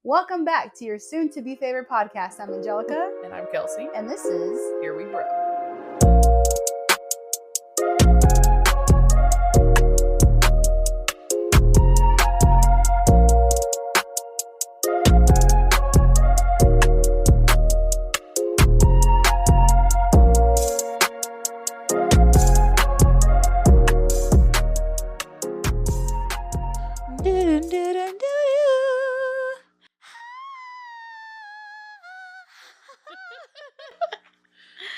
Welcome back to your soon-to-be favorite podcast. I'm Angelica. And I'm Kelsey. And this is Here We Grow.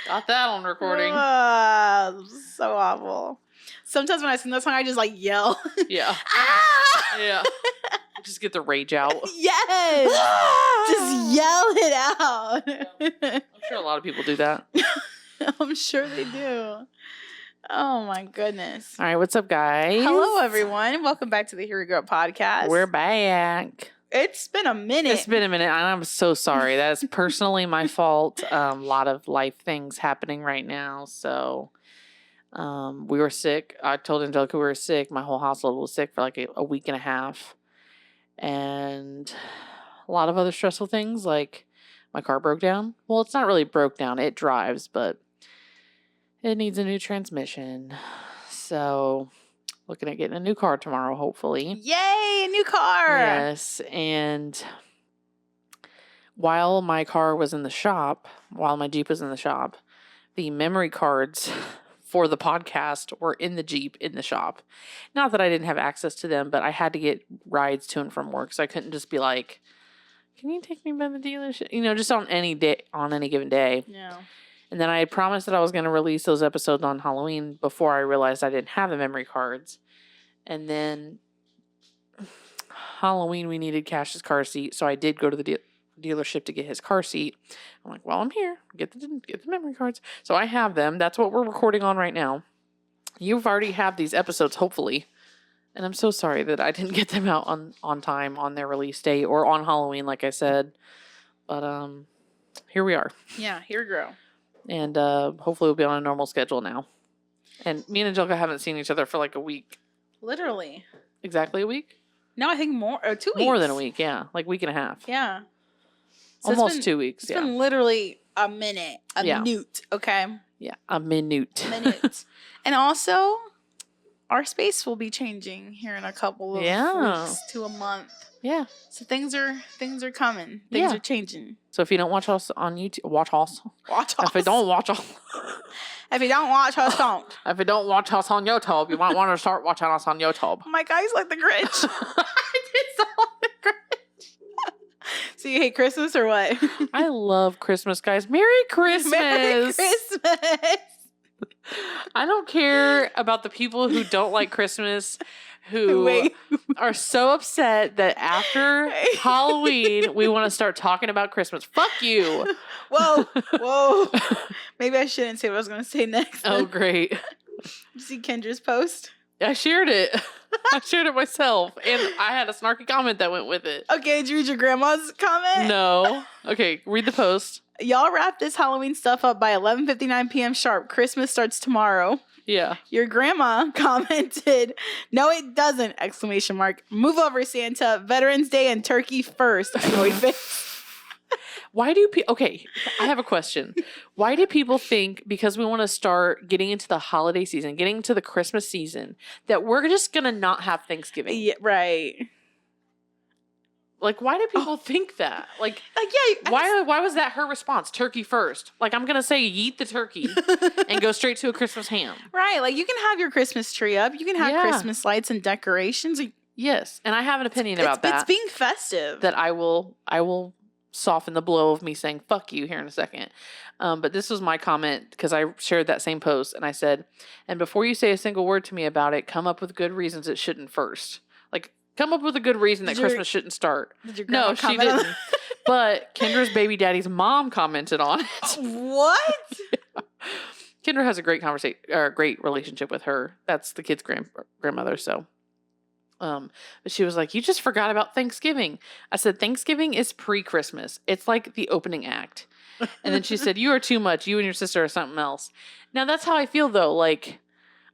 Got that on recording. So awful. Sometimes when I sing that song, I just like yell. Yeah. Ah! Yeah. Just get the rage out. Yes. Just yell it out. I'm sure a lot of people do that. I'm sure they do. Oh my goodness. All right, what's up, guys? Hello, everyone. Welcome back to the Here We Grow podcast. We're back. It's been a minute. It's been a minute, and I'm so sorry. That's personally my fault. A lot of life things happening right now. So we were sick. I told Angelica we were sick. My whole household was sick for like a week and a half. And a lot of other stressful things, like my car broke down. Well, it's not really broke down. It drives, but it needs a new transmission. So looking at getting a new car tomorrow, hopefully. Yay, a new car. Yes. And while my car was in the shop, while my Jeep was in the shop, the memory cards for the podcast were in the Jeep in the shop. Not that I didn't have access to them, but I had to get rides to and from work. So I couldn't just be like, can you take me by the dealership? You know, just on any day, on any given day. Yeah. And then I had promised that I was going to release those episodes on Halloween before I realized I didn't have the memory cards. And then Halloween, we needed Cash's car seat. So I did go to the dealership to get his car seat. I'm like, well, I'm here. Get the memory cards. So I have them. That's what we're recording on right now. You've already have these episodes, hopefully. And I'm so sorry that I didn't get them out on time on their release date or on Halloween, like I said. But here we are. Yeah, here we grow. And hopefully we'll be on a normal schedule now. And me and Angelica haven't seen each other for like a week. Literally. Exactly a week? No, I think more. 2 weeks. More than a week, yeah. Like week and a half. Yeah. So almost 2 weeks, It's been literally a minute. A minute, okay? Yeah, a minute. And also, our space will be changing here in a couple of weeks to a month. Yeah. So things are coming. Things are changing. So if you don't watch us on YouTube, watch us. If you don't watch us. If you don't watch us, don't. If you don't watch us on YouTube, you might want to start watching us on YouTube. Oh my God, he's like the Grinch. I did sound like the Grinch. So you hate Christmas or what? I love Christmas, guys. Merry Christmas. Merry Christmas. I don't care about the people who don't like Christmas, who are so upset that after Halloween, we want to start talking about Christmas. Fuck you. Whoa. Maybe I shouldn't say what I was going to say next. Oh, great. Did you see Kendra's post? I shared it. I shared it myself. And I had a snarky comment that went with it. Okay, did you read your grandma's comment? No. Okay, read the post. Y'all wrap this Halloween stuff up by 11:59 p.m. sharp. Christmas starts tomorrow. Yeah. Your grandma commented, "No, it doesn't!" Exclamation mark. Move over, Santa. Veterans Day and turkey first. Annoyed face. Why do people... Okay, I have a question. Why do people think, because we want to start getting into the holiday season, getting into the Christmas season, that we're just going to not have Thanksgiving? Yeah, right. Like, why do people think that? Like yeah. Why was that her response? Turkey first. Like, I'm going to say yeet the turkey and go straight to a Christmas ham. Right. Like, you can have your Christmas tree up. You can have Christmas lights and decorations. Yes. And I have an opinion about that. It's being festive. That I will soften the blow of me saying, fuck you, here in a second. But this was my comment because I shared that same post. And I said, and before you say a single word to me about it, come up with good reasons it shouldn't first. Like, come up with a good reason that Christmas shouldn't start. No, she didn't. But Kendra's baby daddy's mom commented on it. What? Yeah. Kendra has a great great relationship with her. That's the kid's grandmother. So, but she was like, "You just forgot about Thanksgiving." I said, "Thanksgiving is pre-Christmas. It's like the opening act." And then she said, "You are too much. You and your sister are something else." Now that's how I feel though. Like,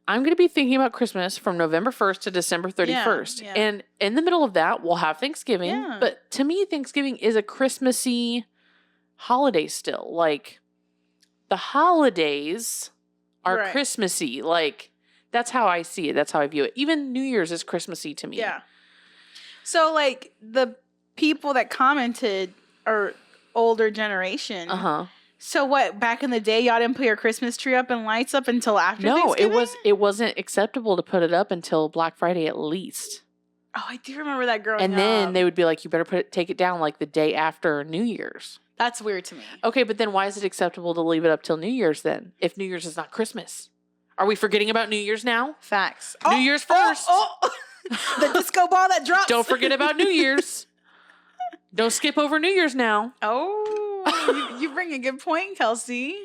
I'm going to be thinking about Christmas from November 1st to December 31st. Yeah. And in the middle of that, we'll have Thanksgiving. Yeah. But to me, Thanksgiving is a Christmassy holiday still. Like, the holidays are Right. Christmassy. Like, that's how I see it. That's how I view it. Even New Year's is Christmassy to me. Yeah. So, like, the people that commented are older generation. Uh-huh. So what, back in the day, y'all didn't put your Christmas tree up and lights up until after No, Thanksgiving? it wasn't acceptable to put it up until Black Friday at least. Oh, I do remember that growing up. And then they would be like, you better take it down like the day after New Year's. That's weird to me. Okay, but then why is it acceptable to leave it up till New Year's then? If New Year's is not Christmas. Are we forgetting about New Year's now? Facts. New Year's first. The disco ball that drops. Don't forget about New Year's. Don't skip over New Year's now. Oh, you bring a good point, Kelsey.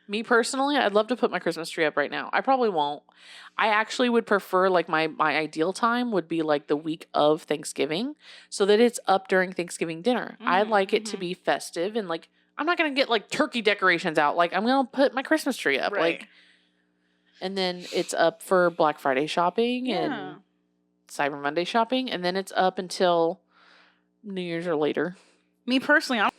Me personally, I'd love to put my Christmas tree up right now. I probably won't. I actually would prefer, like, my ideal time would be like the week of Thanksgiving so that it's up during Thanksgiving dinner. I'd like it to be festive and, like, I'm not going to get, like, turkey decorations out. Like, I'm going to put my Christmas tree up. Right. Like, and then it's up for Black Friday shopping and Cyber Monday shopping. And then it's up until New Year's or later. Me personally, I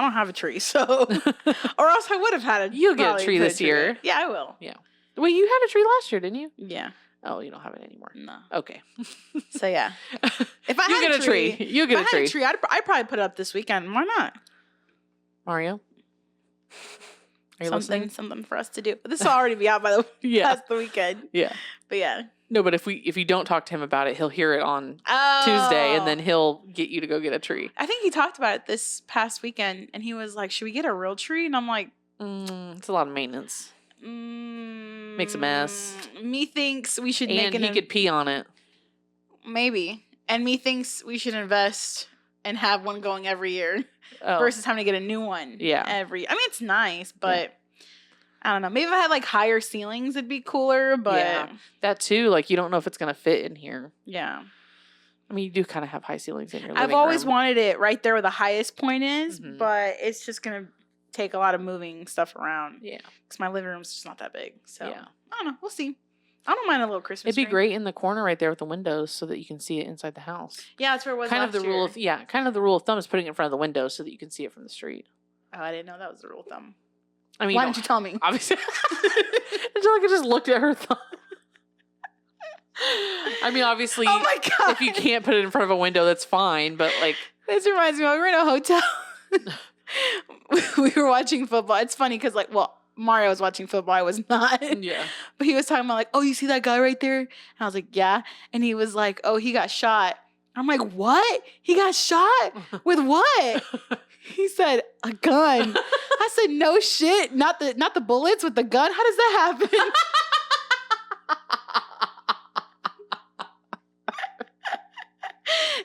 don't have a tree, so or else I would have had a. You'll get a tree this year. Yeah, I will. Yeah. Wait, you had a tree last year, didn't you? Yeah. Oh, you don't have it anymore. No. Okay. So yeah, if I you had get a tree, you get a tree. I'd probably put it up this weekend. Why not? Mario, are you listening? Something for us to do. But this will already be out by the past the weekend. Yeah. But yeah. No, but if you don't talk to him about it, he'll hear it on Tuesday, and then he'll get you to go get a tree. I think he talked about it this past weekend, and he was like, "Should we get a real tree?" And I'm like, "It's a lot of maintenance. Makes a mess." Me thinks we should and he could pee on it. Maybe. And me thinks we should invest and have one going every year versus having to get a new one. Yeah. I mean, it's nice, but I don't know. Maybe if I had like higher ceilings, it'd be cooler. But that too. Like, you don't know if it's gonna fit in here. Yeah. I mean, you do kind of have high ceilings in your living I've always room. wanted it right there where the highest point is, but it's just gonna take a lot of moving stuff around. Yeah. Because my living room's just not that big. So yeah. I don't know. We'll see. I don't mind a little Christmas tree. It'd be tree. great in the corner right there with the windows so that you can see it inside the house. Yeah, that's where it was kind last of the rule year. kind of the rule of thumb is putting it in front of the window so that you can see it from the street. Oh, I didn't know that was the rule of thumb. I mean, why didn't you tell me? Obviously. Angelica just looked at her thumb. I mean, obviously, oh my God. if you can't put it in front of a window, that's fine. But like, this reminds me, we were in a hotel. We were watching football. It's funny because, like, Mario was watching football. I was not. Yeah. But he was talking about, like, oh, you see that guy right there? And I was like, yeah. And he was like, oh, he got shot. I'm like, what? He got shot? With what? He said, a gun. I said, no shit. Not the bullets, with the gun? How does that happen?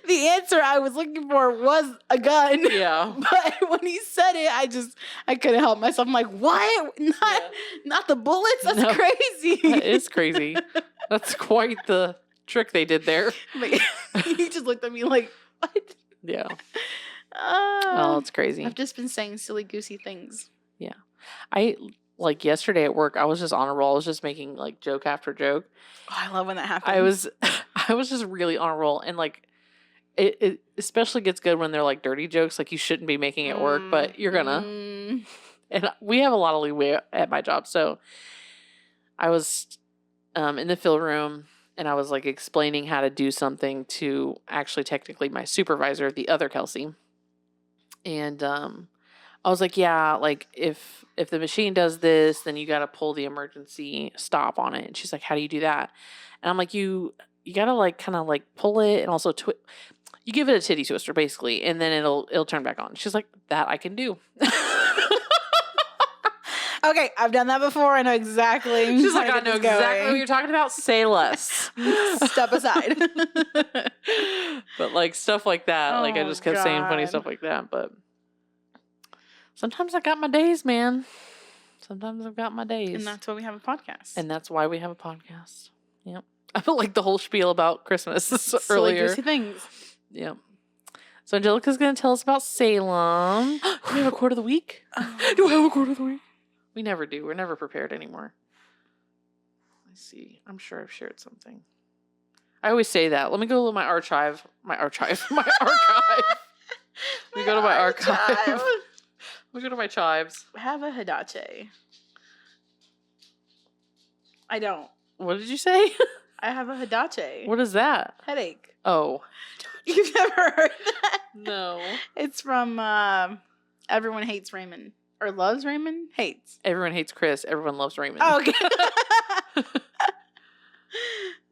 The answer I was looking for was a gun. Yeah. But when he said it, I couldn't help myself. I'm like, what? Not the bullets? That's crazy. That is crazy. That's quite the trick they did there. But he just looked at me like, what? Yeah. Oh, it's crazy. I've just been saying silly goosey things. Yeah. Like yesterday at work, I was just on a roll. I was just making like joke after joke. Oh, I love when that happens. I was just really on a roll, and like it especially gets good when they're like dirty jokes. Like, you shouldn't be making it work, but you're gonna. And we have a lot of leeway at my job, so I was in the fill room, and I was like explaining how to do something to actually technically my supervisor, the other Kelsey, and I was like, yeah, like if the machine does this, then you got to pull the emergency stop on it. And she's like, how do you do that? And I'm like, you got to like kind of like pull it and also you give it a titty twister basically, and then it'll turn back on. She's like, that I can do. Okay, I've done that before. I know exactly. She's like, I know exactly what you're talking about. Say less. Step aside. But like stuff like that, like I just kept saying funny stuff like that. But sometimes I got my days, man. Sometimes I've got my days. And that's why we have a podcast. And that's why we have a podcast. Yep. I felt like the whole spiel about Christmas Silly earlier. goosey things. Yep. So Angelica's going to tell us about Salem. Do we have a quote of the week? Do we have a quote of the week? We never do. We're never prepared anymore. me see. I'm sure I've shared something. I always say that. Let me go to my archive. My archive. My archive. Let me go to my archive. Let me go to my chives. Have a hidache. I don't. What did you say? I have a hidache. What is that? Headache. Oh. You've never heard that? No. It's from Everyone Hates Raymond. Or Loves Raymond? Hates. Everyone hates Chris. Everyone loves Raymond. Oh, okay.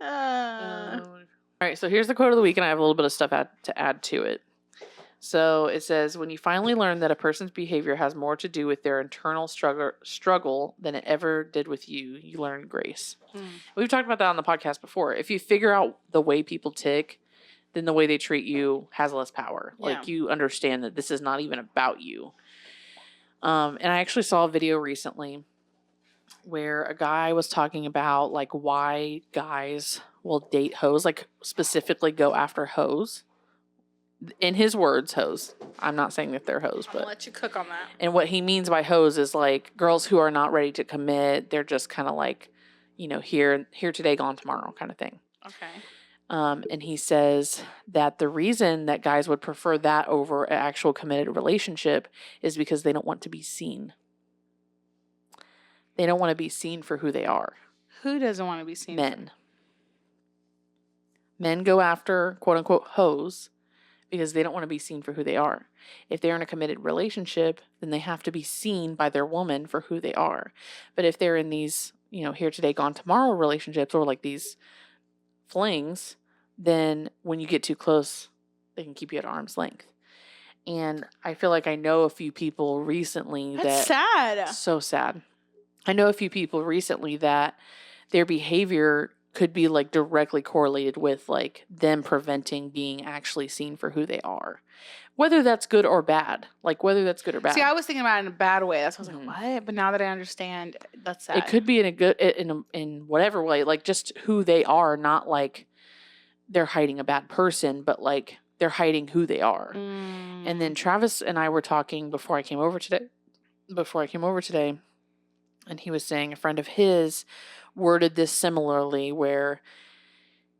All right, so here's the quote of the week, and I have a little bit of stuff to add to it. So it says, when you finally learn that a person's behavior has more to do with their internal struggle than it ever did with you, you learn grace. We've talked about that on the podcast before. If you figure out the way people tick, then the way they treat you has less power. Yeah. Like, you understand that this is not even about you. And I actually saw a video recently where a guy was talking about, like, why guys will date hoes, like, specifically go after hoes. In his words, hoes. I'm not saying that they're hoes, but I'll let you cook on that. And what he means by hoes is, like, girls who are not ready to commit. They're just kind of like, you know, here today, gone tomorrow kind of thing. Okay. And he says that the reason that guys would prefer that over an actual committed relationship is because they don't want to be seen. They don't want to be seen for who they are. Who doesn't want to be seen? Men. Men go after, quote unquote, hoes because they don't want to be seen for who they are. If they're in a committed relationship, then they have to be seen by their woman for who they are. But if they're in these, you know, here today, gone tomorrow relationships, or like these flings, then when you get too close, they can keep you at arm's length. And I feel like I know a few people recently That's sad. So sad. I know a few people recently that their behavior could be, like, directly correlated with, like, them preventing being actually seen for who they are. Whether that's good or bad. Like, whether that's good or bad. See, I was thinking about it in a bad way. That's why I was like, what? But now that I understand, that's sad. It could be in a good, in whatever way, like, just who they are, not like they're hiding a bad person, but like they're hiding who they are. And then Travis and I were talking before I came over today, and he was saying a friend of his worded this similarly, where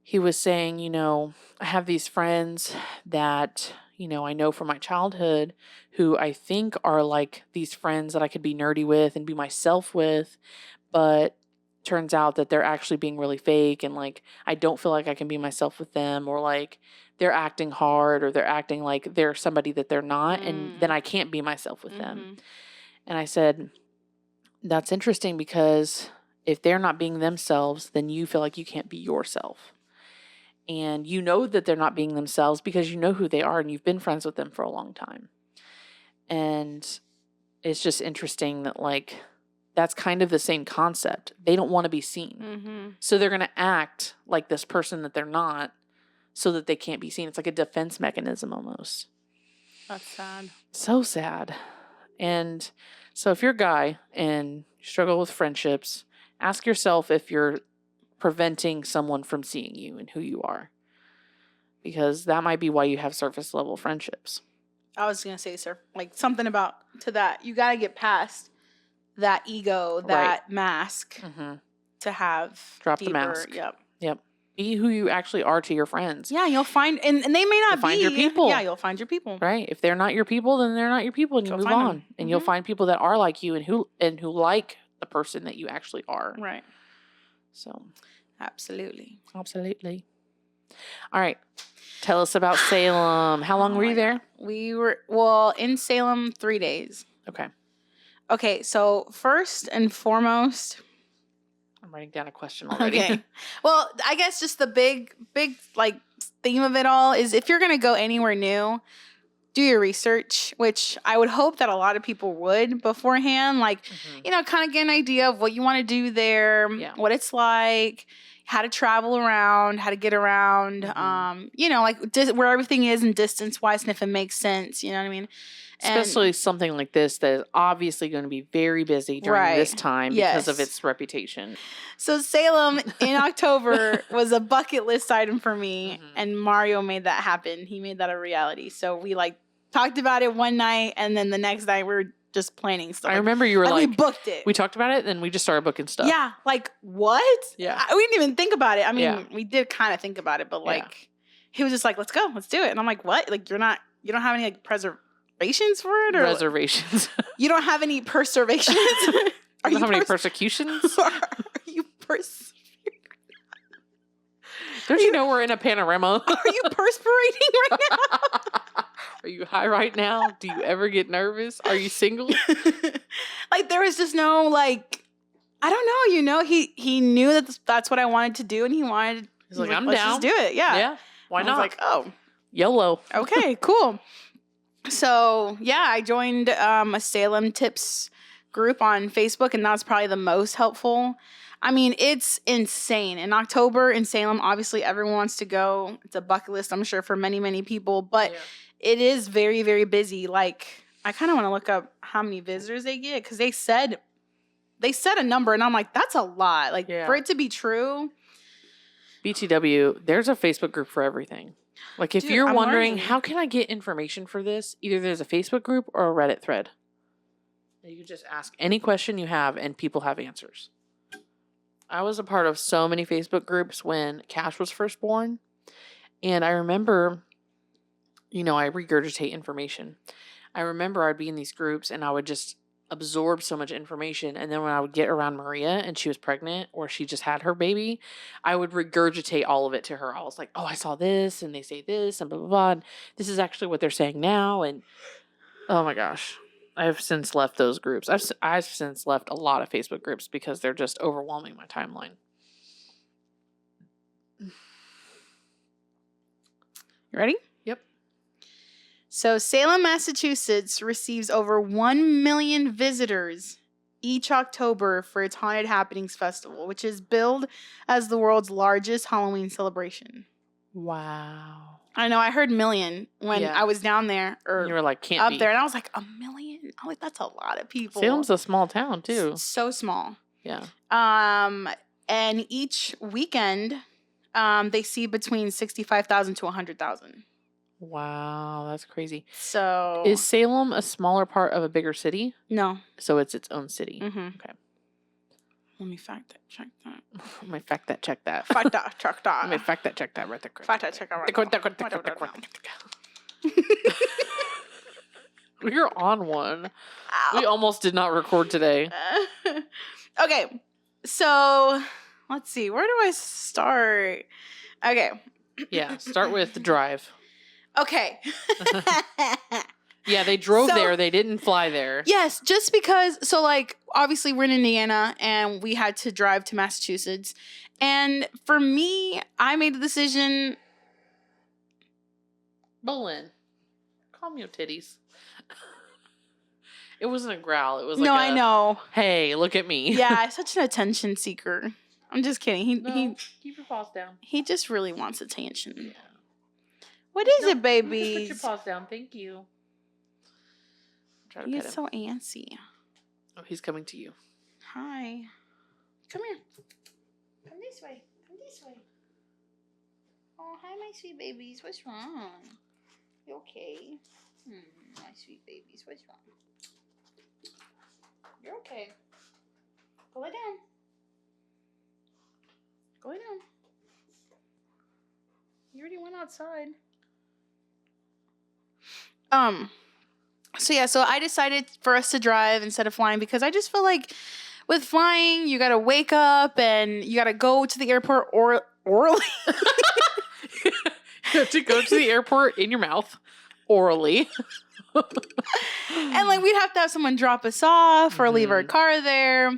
he was saying, you know, I have these friends that, you know, I know from my childhood who I think are like these friends that I could be nerdy with and be myself with, but turns out that they're actually being really fake, and like I don't feel like I can be myself with them, or like they're acting hard, or they're acting like they're somebody that they're not, and then I can't be myself with them. And I said, that's interesting, because if they're not being themselves, then you feel like you can't be yourself. And you know that they're not being themselves because you know who they are and you've been friends with them for a long time. And it's just interesting that, like, that's kind of the same concept. They don't want to be seen. So they're going to act like this person that they're not so that they can't be seen. It's like a defense mechanism almost. That's sad. So sad. And so if you're a guy and you struggle with friendships, ask yourself if you're preventing someone from seeing you and who you are. Because that might be why you have surface level friendships. I was going to say, sir, like something about to that. You got to get past that ego, that mask to have Drop deeper, the mask. Yep. Be who you actually are to your friends. Yeah, you'll find, and they may not find your people. Yeah, you'll find your people. Right. If they're not your people, then they're not your people, and you move on. And you'll find people that are like you and who like the person that you actually are. Right. So, absolutely. All right. Tell us about Salem. How long were you there? We were, in Salem 3 days. Okay, so first and foremost, I'm writing down a question already. Okay. Well, I guess just the big like theme of it all is, if you're going to go anywhere new, do your research, which I would hope that a lot of people would beforehand, like, you know, kind of get an idea of what you want to do there, what it's like, how to travel around, how to get around, you know, like where everything is in distance wise, and if it makes sense, you know what I mean? Especially something like this that is obviously going to be very busy during this time because of its reputation. So Salem in October was a bucket list item for me, and Mario made that happen. He made that a reality. So we like talked about it one night, and then the next night we were just planning stuff. I remember you were we like, booked it. we talked about it, then we just started booking stuff. Yeah, like what? Yeah. We didn't even think about it. I mean, Yeah. we did kind of think about it, but like Yeah. he was just like, let's go, let's do it. And I'm like, what? Like you don't have any like preservations for it, or Reservations. you don't have any preservations? Are you have any persecutions? Are you Don't you know we're in a panorama? Are you perspirating right now? Are you high right now? Do you ever get nervous? Are you single? Like there was just no like, I don't know. You know, he knew that that's what I wanted to do, and he wanted. He's like, I'm let's down. just do it. Yeah. Yeah. Why And not? I was like, oh, YOLO. okay, cool. So yeah, I joined a Salem tips group on Facebook, and that's probably the most helpful. I mean, it's insane. In October in Salem, obviously everyone wants to go. It's a bucket list, I'm sure, for many, many people, but it is very, very busy. Like, I kind of want to look up how many visitors they get, because they said a number, and I'm like, that's a lot. Like, for it to be true. BTW, there's a Facebook group for everything. Like, if you're I'm wondering, learning. how can I get information for this? Either there's a Facebook group or a Reddit thread. You can just ask any question you have, and people have answers. I was a part of so many Facebook groups when Cash was first born. And I remember, you know, I regurgitate information. I remember I'd be in these groups and I would just absorb so much information. And then when I would get around Maria and she was pregnant or she just had her baby, I would regurgitate all of it to her. I was like, oh, I saw this and they say this and blah, blah, blah. And this is actually what they're saying now. And oh my gosh. I've since left those groups. I've since left a lot of Facebook groups because they're just overwhelming my timeline. You ready? Yep. So Salem, Massachusetts receives over 1 million visitors each October for its Haunted Happenings Festival, which is billed as the world's largest Halloween celebration. Wow. I know, I heard million when I was down there, or you were like, can't up be. there, and I was like, 1 million? I'm like, that's a lot of people. Salem's a small town too. So small. Yeah. And each weekend, they see between 65,000 to 100,000. Wow, that's crazy. So is Salem a smaller part of a bigger city? No. So it's its own city. Mm-hmm. Okay. Let me fact check that. Let me fact that check that. Fact that check that. Let me fact that check that right there. Fact that check that right there. We're on one. Ow. We almost did not record today. Okay, so let's see. Where do I start? Okay. Yeah, start with the drive. Okay. Yeah, they drove there. They didn't fly there. Yes, just because. So, like, obviously, we're in Indiana, and we had to drive to Massachusetts. And for me, I made the decision. Bolin, calm your titties. It wasn't a growl. It was No, like I know. Hey, look at me. Yeah, such an attention seeker. I'm just kidding. He keep your paws down. He just really wants attention. Yeah. What is it, baby? Put your paws down. Thank you. Try to pet him. He's so antsy. Oh, he's coming to you. Hi. Come here. Come this way. Come this way. Oh, hi, my sweet babies. What's wrong? You okay? My sweet babies. What's wrong? You're okay. Go lay down. Go lay down. You already went outside. So I decided for us to drive instead of flying because I just feel like with flying, you gotta wake up and you gotta go to the airport orally. You have to go to the airport in your mouth orally. And like we'd have to have someone drop us off or leave our car there.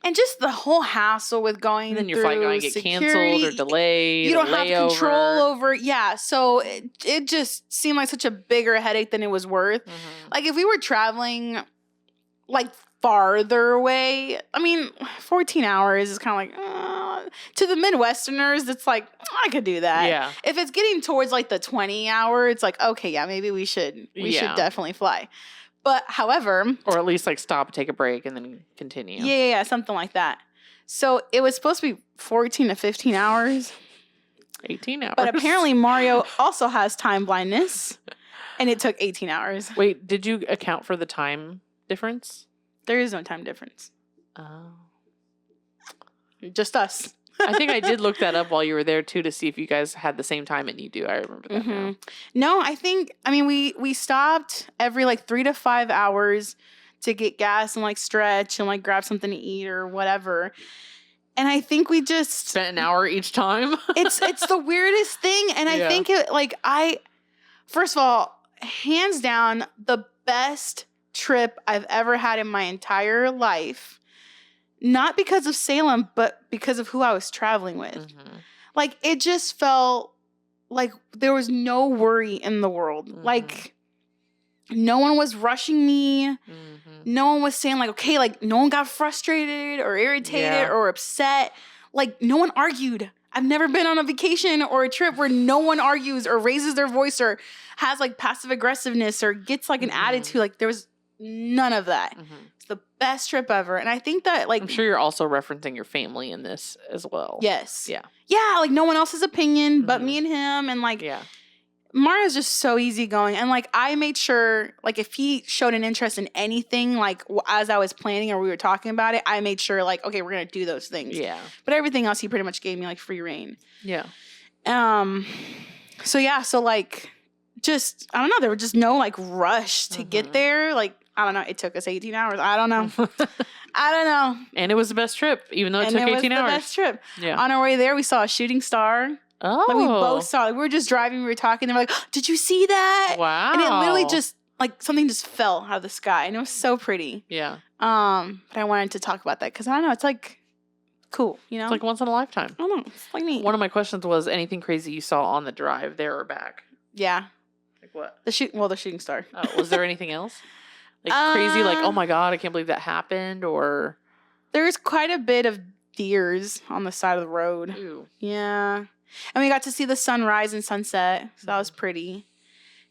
And just the whole hassle with going and then your through flight going to get canceled or delayed. You don't have control over. Yeah. So it just seemed like such a bigger headache than it was worth. Mm-hmm. Like if we were traveling like farther away, I mean, 14 hours is kind of like, to the Midwesterners, it's like, I could do that. Yeah. If it's getting towards like the 20 hour, it's like, okay, yeah, maybe we should definitely fly. But however, or at least like stop, take a break, and then continue. Yeah, something like that. So it was supposed to be 14 to 15 hours. 18 hours. But apparently Mario also has time blindness, and it took 18 hours. Wait, did you account for the time difference? There is no time difference. Oh. Just us. I think I did look that up while you were there too to see if you guys had the same time, and you do. I remember that now. No, we stopped every like 3 to 5 hours to get gas and like stretch and like grab something to eat or whatever. And I think we just spent an hour each time. it's the weirdest thing. And I think first of all, hands down, the best trip I've ever had in my entire life. Not because of Salem, but because of who I was traveling with. Mm-hmm. Like, it just felt like there was no worry in the world. Mm-hmm. Like, no one was rushing me. Mm-hmm. No one was saying, like, okay, like, no one got frustrated or irritated or upset. Like, no one argued. I've never been on a vacation or a trip where no one argues or raises their voice or has, like, passive aggressiveness or gets, like, an attitude. Like, there was none of that. Mm-hmm. It's the best trip ever. And I think that, like... I'm sure you're also referencing your family in this as well. Yes. Yeah. Yeah, like, no one else's opinion but me and him. And, like... Yeah. Mario's just so easygoing. And, like, I made sure... Like, if he showed an interest in anything, like, as I was planning or we were talking about it, I made sure, like, okay, we're going to do those things. Yeah. But everything else, he pretty much gave me, like, free reign. Yeah. So, yeah. So, like... Just... I don't know. There was just no, like, rush to get there. Like... I don't know. It took us 18 hours. I don't know. I don't know. And it was the best trip, even though it took 18 hours. And it was the best trip. Yeah. On our way there, we saw a shooting star. Oh. Like, we both saw it. We were just driving. We were talking. They were like, oh, did you see that? Wow. And it literally just, like, something just fell out of the sky. And it was so pretty. Yeah. But I wanted to talk about that because, I don't know, it's, like, cool, you know? It's like once in a lifetime. I don't know. It's, like, neat. One of my questions was anything crazy you saw on the drive there or back? Yeah. Like what? The shooting star. Oh, was there anything else? Like crazy, like, oh my God, I can't believe that happened, or... There's quite a bit of deers on the side of the road. Ew. Yeah. And we got to see the sunrise and sunset, so that was pretty.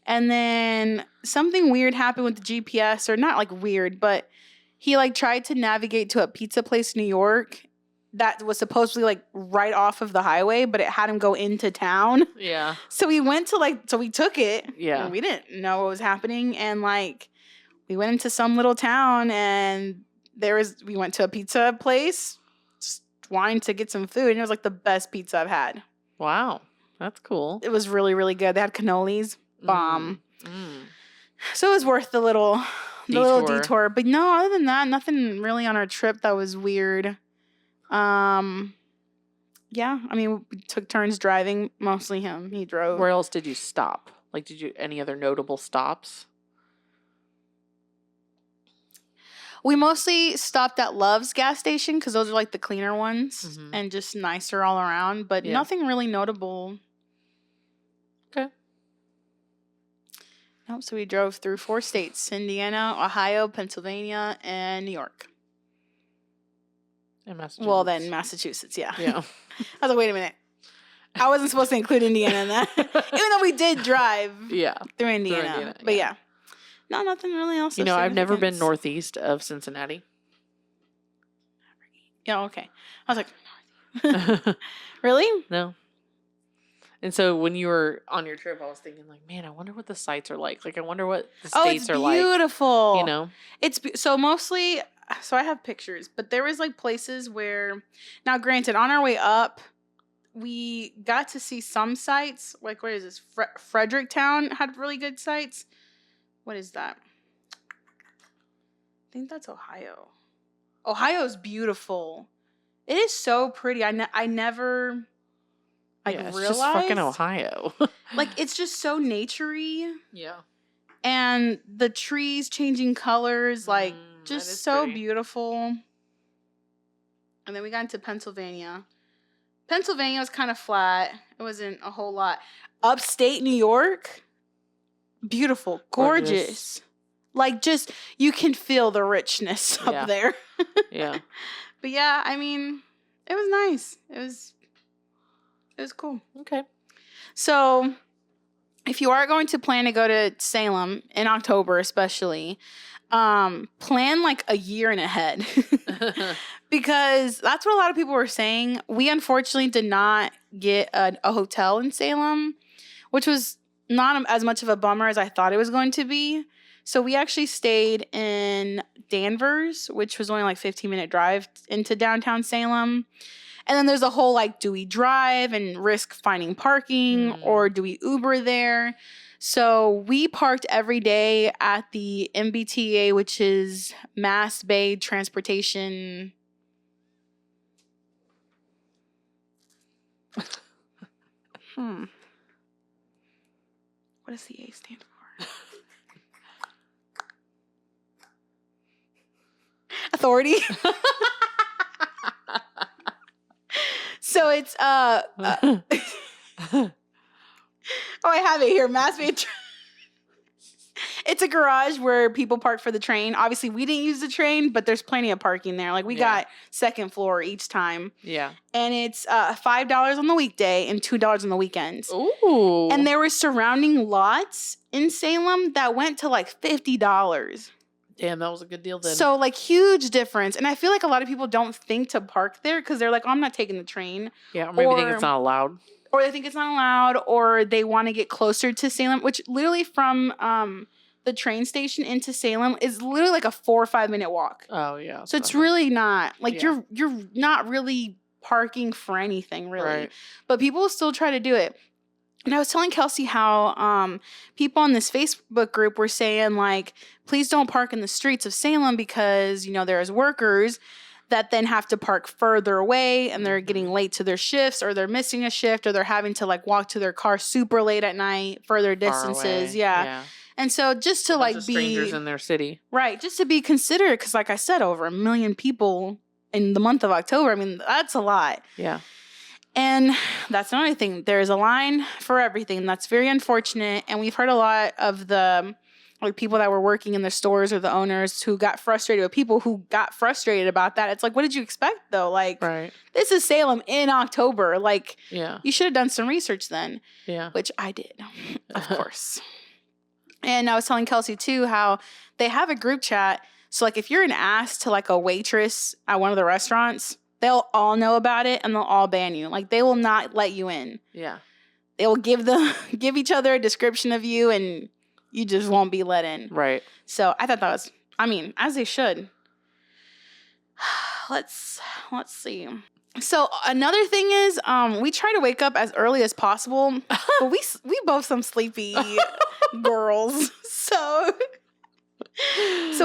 And then something weird happened with the GPS, or not, like, weird, but he, like, tried to navigate to a pizza place in New York that was supposedly, like, right off of the highway, but it had him go into town. Yeah. So we went to, like, so we took it. Yeah. And we didn't know what was happening, and, like... We went into some little town and we went to a pizza place, just wanting to get some food. And it was like the best pizza I've had. Wow. That's cool. It was really, really good. They had cannolis. Bomb. So it was worth the little detour. But no, other than that, nothing really on our trip that was weird. Yeah. I mean, we took turns driving. Mostly him. He drove. Where else did you stop? Like, did you any other notable stops? We mostly stopped at Love's gas station because those are like the cleaner ones and just nicer all around, but nothing really notable. Okay. Nope. So we drove through 4 states: Indiana, Ohio, Pennsylvania, and New York. And Massachusetts. Well, then Massachusetts, yeah. Yeah. I was like, wait a minute. I wasn't supposed to include Indiana in that. Even though we did drive through Indiana. But yeah. No, nothing really else. You know, I've never been northeast of Cincinnati. Yeah, okay. I was like, really? No. And so when you were on your trip, I was thinking, like, man, I wonder what the sights are like. Like, I wonder what the states are like. Oh, it's beautiful. You know? So mostly, so I have pictures, but there was like places where, now granted, on our way up, we got to see some sites. Like, where is this? Fredericktown had really good sites. What is that? I think that's Ohio. Ohio's beautiful. It is so pretty. I never realized. It's just fucking Ohio. Like, it's just so naturey. Yeah. And the trees changing colors, like, just so pretty. Beautiful. And then we got into Pennsylvania. Pennsylvania was kind of flat. It wasn't a whole lot. Upstate New York... Beautiful, gorgeous. Like, just, you can feel the richness up there. Yeah. But yeah, I mean, it was nice. It was cool. Okay. So, if you are going to plan to go to Salem in October, especially, plan like a year and ahead. Because that's what a lot of people were saying. We unfortunately did not get a hotel in Salem, which was not as much of a bummer as I thought it was going to be. So we actually stayed in Danvers, which was only like 15-minute drive into downtown Salem. And then there's a whole like, do we drive and risk finding parking or do we Uber there? So we parked every day at the MBTA, which is Mass Bay Transportation. What does the A stand for? Authority. So it's oh, I have it here. Mass Bay. It's a garage where people park for the train. Obviously, we didn't use the train, but there's plenty of parking there. Like, we got second floor each time. Yeah. And it's $5 on the weekday and $2 on the weekends. Ooh. And there were surrounding lots in Salem that went to like $50. Damn, that was a good deal then. So, like, huge difference. And I feel like a lot of people don't think to park there because they're like, oh, I'm not taking the train. Yeah, or maybe think it's not allowed. Or they think it's not allowed, or they want to get closer to Salem, which literally from the train station into Salem is literally like a 4 or 5 minute walk. Oh, yeah. So it's really not, like, you're not really parking for anything, really. Right. But people still try to do it. And I was telling Kelsey how people on this Facebook group were saying, like, please don't park in the streets of Salem because, you know, there's workers that then have to park further away and they're getting late to their shifts, or they're missing a shift, or they're having to like walk to their car super late at night, further distances. Yeah. And so just to like be strangers in their city. Right. Just to be considerate. Cause like I said, over 1 million people in the month of October. I mean, that's a lot. Yeah. And that's another thing. There's a line for everything. That's very unfortunate. And we've heard a lot of the like people that were working in the stores or the owners who got frustrated with people who got frustrated about that. It's like, what did you expect though? Like, this is Salem in October. Like, you should have done some research then. Yeah. Which I did, of course. And I was telling Kelsey too how they have a group chat. So like if you're an ass to like a waitress at one of the restaurants, they'll all know about it and they'll all ban you. Like they will not let you in. Yeah. They will give each other a description of you and you just won't be let in. Right. So I thought that was, I mean, as they should. Let's see. So another thing is, we try to wake up as early as possible, but we both some sleepy girls. So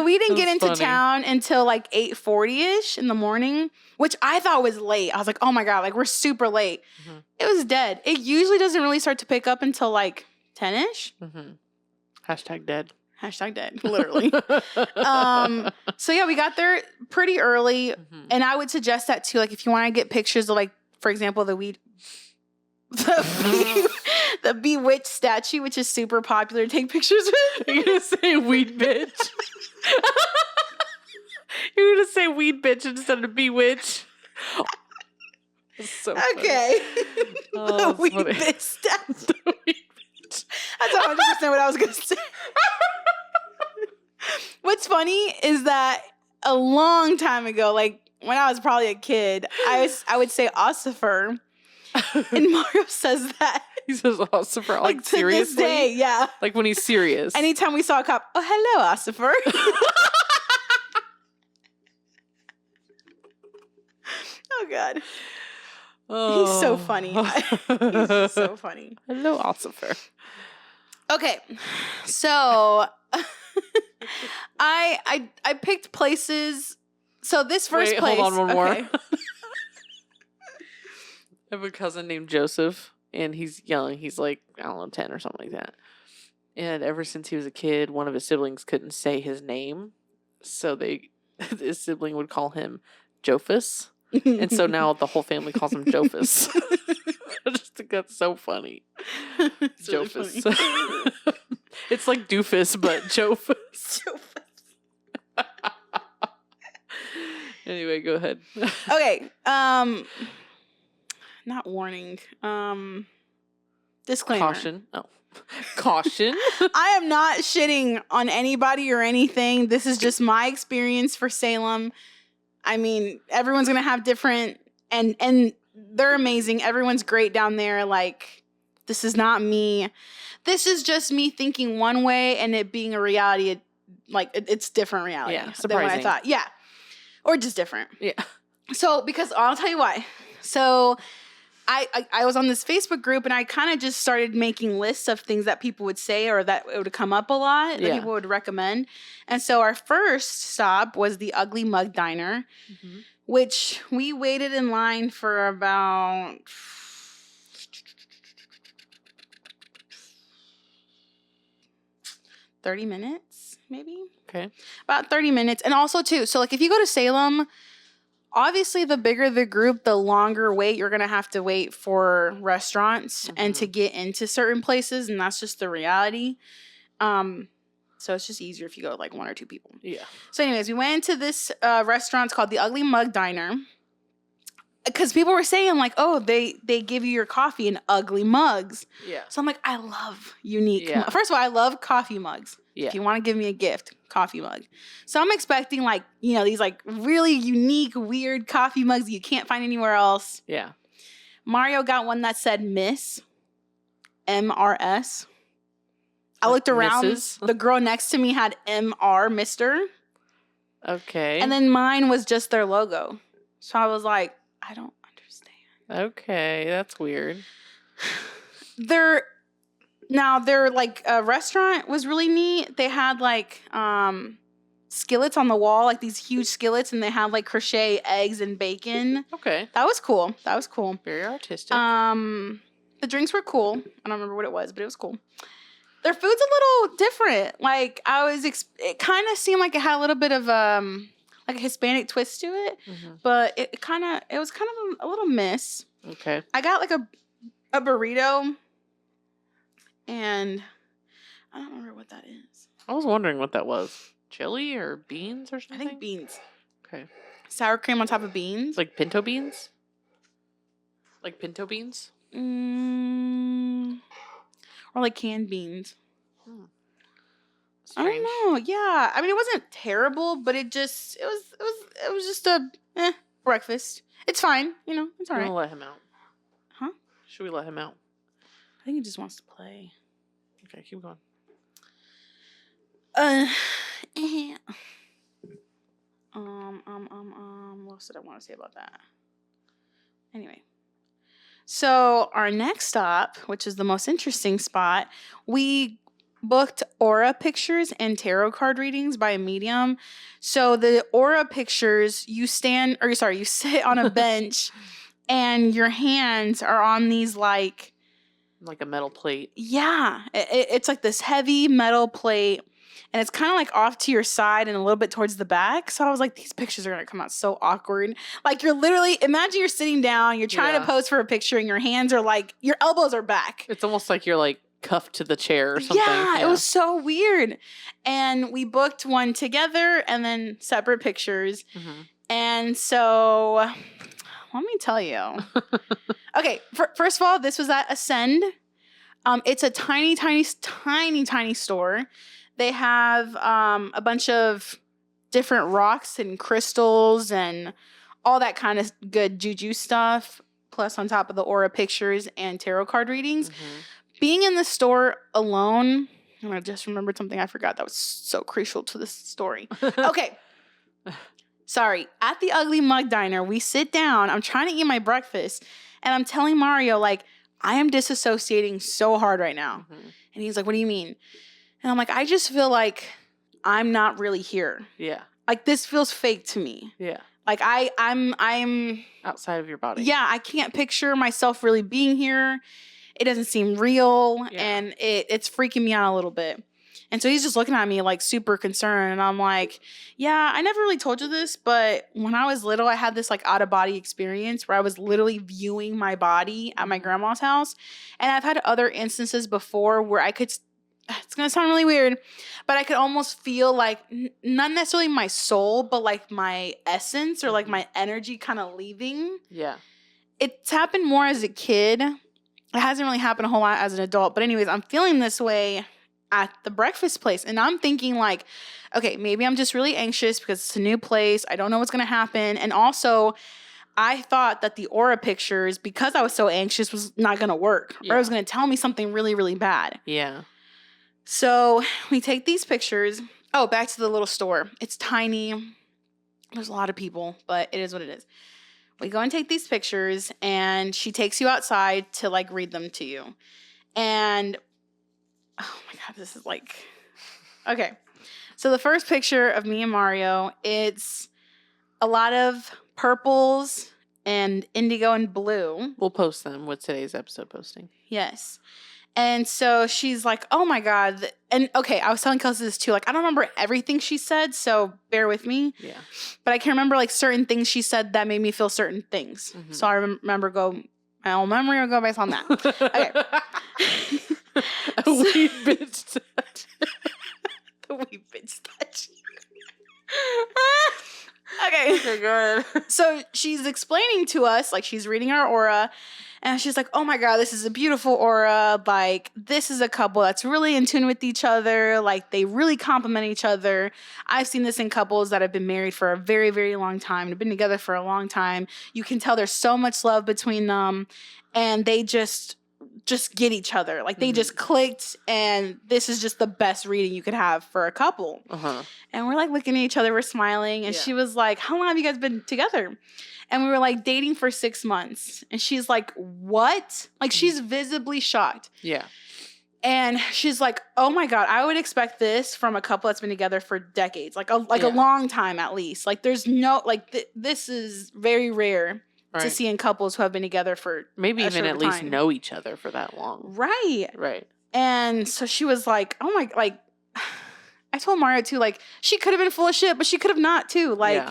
we didn't get into town until like 8:40ish in the morning, which I thought was late. I was like, oh my God, like we're super late. Mm-hmm. It was dead. It usually doesn't really start to pick up until like 10ish. Mm-hmm. #dead. #dead, literally. So yeah, we got there pretty early, and I would suggest that too. Like, if you want to get pictures of, like, for example, the Bewitched statue, which is super popular to take pictures with. You're gonna say weed bitch. You're gonna say weed bitch instead of bewitched. So okay. The weed bitch statue. That's 100% what I was going to say. What's funny is that a long time ago, like when I was probably a kid, I would say ossifer. And Mario says that. He says ossifer, like seriously? To this day, yeah. Like when he's serious. Anytime we saw a cop, oh, hello, ossifer. Oh, God. Oh. He's so funny. He's so funny. Hello, ossifer. Okay, so I picked places. So this first place. Hold on, one more. I have a cousin named Joseph, and he's young. He's like, I don't know, 10 or something like that. And ever since he was a kid, one of his siblings couldn't say his name, so his sibling would call him Jofus, and so now the whole family calls him Jofus. I just think that's so funny. It's Jofus. Really funny. It's like doofus, but Jofus. Anyway, go ahead. Okay. Not warning. Disclaimer. Caution. Oh. Caution. I am not shitting on anybody or anything. This is just my experience for Salem. I mean, everyone's going to have different, and they're amazing. Everyone's great down there. Like, This is not me. This is just me thinking one way and it being a reality. It's different reality than what I thought. Yeah. Or just different. Yeah. So, because I'll tell you why. So, I was on this Facebook group and I kind of just started making lists of things that people would say or that it would come up a lot that people would recommend. And so our first stop was the Ugly Mug Diner, which we waited in line for about 30 minutes, maybe. Okay. About 30 minutes. And also, too, so like if you go to Salem, obviously, the bigger the group, the longer wait you're going to have to wait for restaurants and to get into certain places. And that's just the reality. So it's just easier if you go with like 1 or 2 people. Yeah. So anyways, we went into this restaurant. It's called the Ugly Mug Diner. Because people were saying like, oh, they give you your coffee in ugly mugs. Yeah. So I'm like, I love unique. Yeah. First of all, I love coffee mugs. Yeah. If you want to give me a gift, coffee mug. So I'm expecting like, these like really unique, weird coffee mugs that you can't find anywhere else. Yeah. Mario got one that said Miss. MRS. I looked around. Mrs.? The girl next to me had MR, Mr. Okay. And then mine was just their logo. So I was like, I don't understand. Okay, that's weird. Their like restaurant was really neat. They had like skillets on the wall, like these huge skillets, and they had like crochet eggs and bacon. Okay. That was cool. Very artistic. The drinks were cool. I don't remember what it was, but it was cool. Their food's a little different. Like it kind of seemed like it had a little bit of like a Hispanic twist to it, but it was kind of a little miss. Okay. I got like a burrito, and I don't remember what that is. I was wondering what that was. Chili or beans or something? I think beans. Okay. Sour cream on top of beans. Like pinto beans? Like pinto beans? Or like canned beans. I don't know. Yeah. I mean, it wasn't terrible, but it was just a breakfast. It's fine. It's all right. We'll let him out. Huh? Should we let him out? I think he just wants to play. Okay, keep going. What else did I want to say about that? Anyway. So our next stop, which is the most interesting spot, we booked aura pictures and tarot card readings by a medium. So the aura pictures, you sit on a bench and your hands are on these like a metal plate. Yeah. It's like this heavy metal plate. And it's kind of like off to your side and a little bit towards the back. So I was like, these pictures are going to come out so awkward. Like imagine you're sitting down, you're trying to pose for a picture and your hands are like, your elbows are back. It's almost like you're like cuffed to the chair or something. Yeah, it was so weird. And we booked one together and then separate pictures. And so let me tell you. Okay, first of all, this was at Ascend. It's a tiny, tiny, tiny, tiny store. They have a bunch of different rocks and crystals and all that kind of good juju stuff, plus on top of the aura pictures and tarot card readings. Being in the store alone, and I just remembered something I forgot that was so crucial to this story. Okay. Sorry. At the Ugly Mug Diner, we sit down. I'm trying to eat my breakfast, and I'm telling Mario, like, I am disassociating so hard right now. And he's like, what do you mean? And I'm like, I just feel like I'm not really here. Yeah. Like this feels fake to me. Yeah. Like I'm outside of your body. Yeah, I can't picture myself really being here. It doesn't seem real, and it's freaking me out a little bit. And so he's just looking at me like super concerned, and I'm like, yeah, I never really told you this, but when I was little, I had this like out of body experience where I was literally viewing my body at my grandma's house, and I've had other instances before where I could. It's going to sound really weird, but I could almost feel like not necessarily my soul, but like my essence or like my energy kind of leaving. Yeah. It's happened more as a kid. It hasn't really happened a whole lot as an adult. But anyways, I'm feeling this way at the breakfast place. And I'm thinking like, okay, maybe I'm just really anxious because it's a new place. I don't know what's going to happen. And also, I thought that the aura pictures, because I was so anxious, was not going to work. Or it was going to tell me something really, really bad. Yeah. So we take these pictures. Oh, back to the little store. It's tiny. There's a lot of people, but it is what it is. We go and take these pictures, and she takes you outside to like read them to you. And oh my God, this is like, okay. So the first picture of me and Mario, it's a lot of purples and indigo and blue. We'll post them with today's episode posting. Yes. And so she's like, oh my God. And okay, I was telling Kelsey this too. Like, I don't remember everything she said, so bear with me. Yeah. But I can remember like certain things she said that made me feel certain things. Mm-hmm. So I remember my old memory will go based on that. Okay. A wee bitch. The wee bitch statue. Okay, go ahead. So she's explaining to us, like she's reading our aura, and she's like, oh my God, this is a beautiful aura. Like, this is a couple that's really in tune with each other. Like, they really complement each other. I've seen this in couples that have been married for a very, very long time. They've been together for a long time. You can tell there's so much love between them, and they just get each other. Like, they just clicked, and this is just the best reading you could have for a couple. Uh-huh. And we're like looking at each other, we're smiling, and she was like, how long have you guys been together? And we were like dating for 6 months. And she's like, what? Like, she's visibly shocked. Yeah. And she's like, oh my God, I would expect this from a couple that's been together for decades, like a long time at least. Like, there's no, like, this is very rare. Right. To see in couples who have been together for maybe even at least know each other for that long. Right. Right. And so she was like, oh my, like, I told Mario too, like, she could have been full of shit, but she could have not too. Like,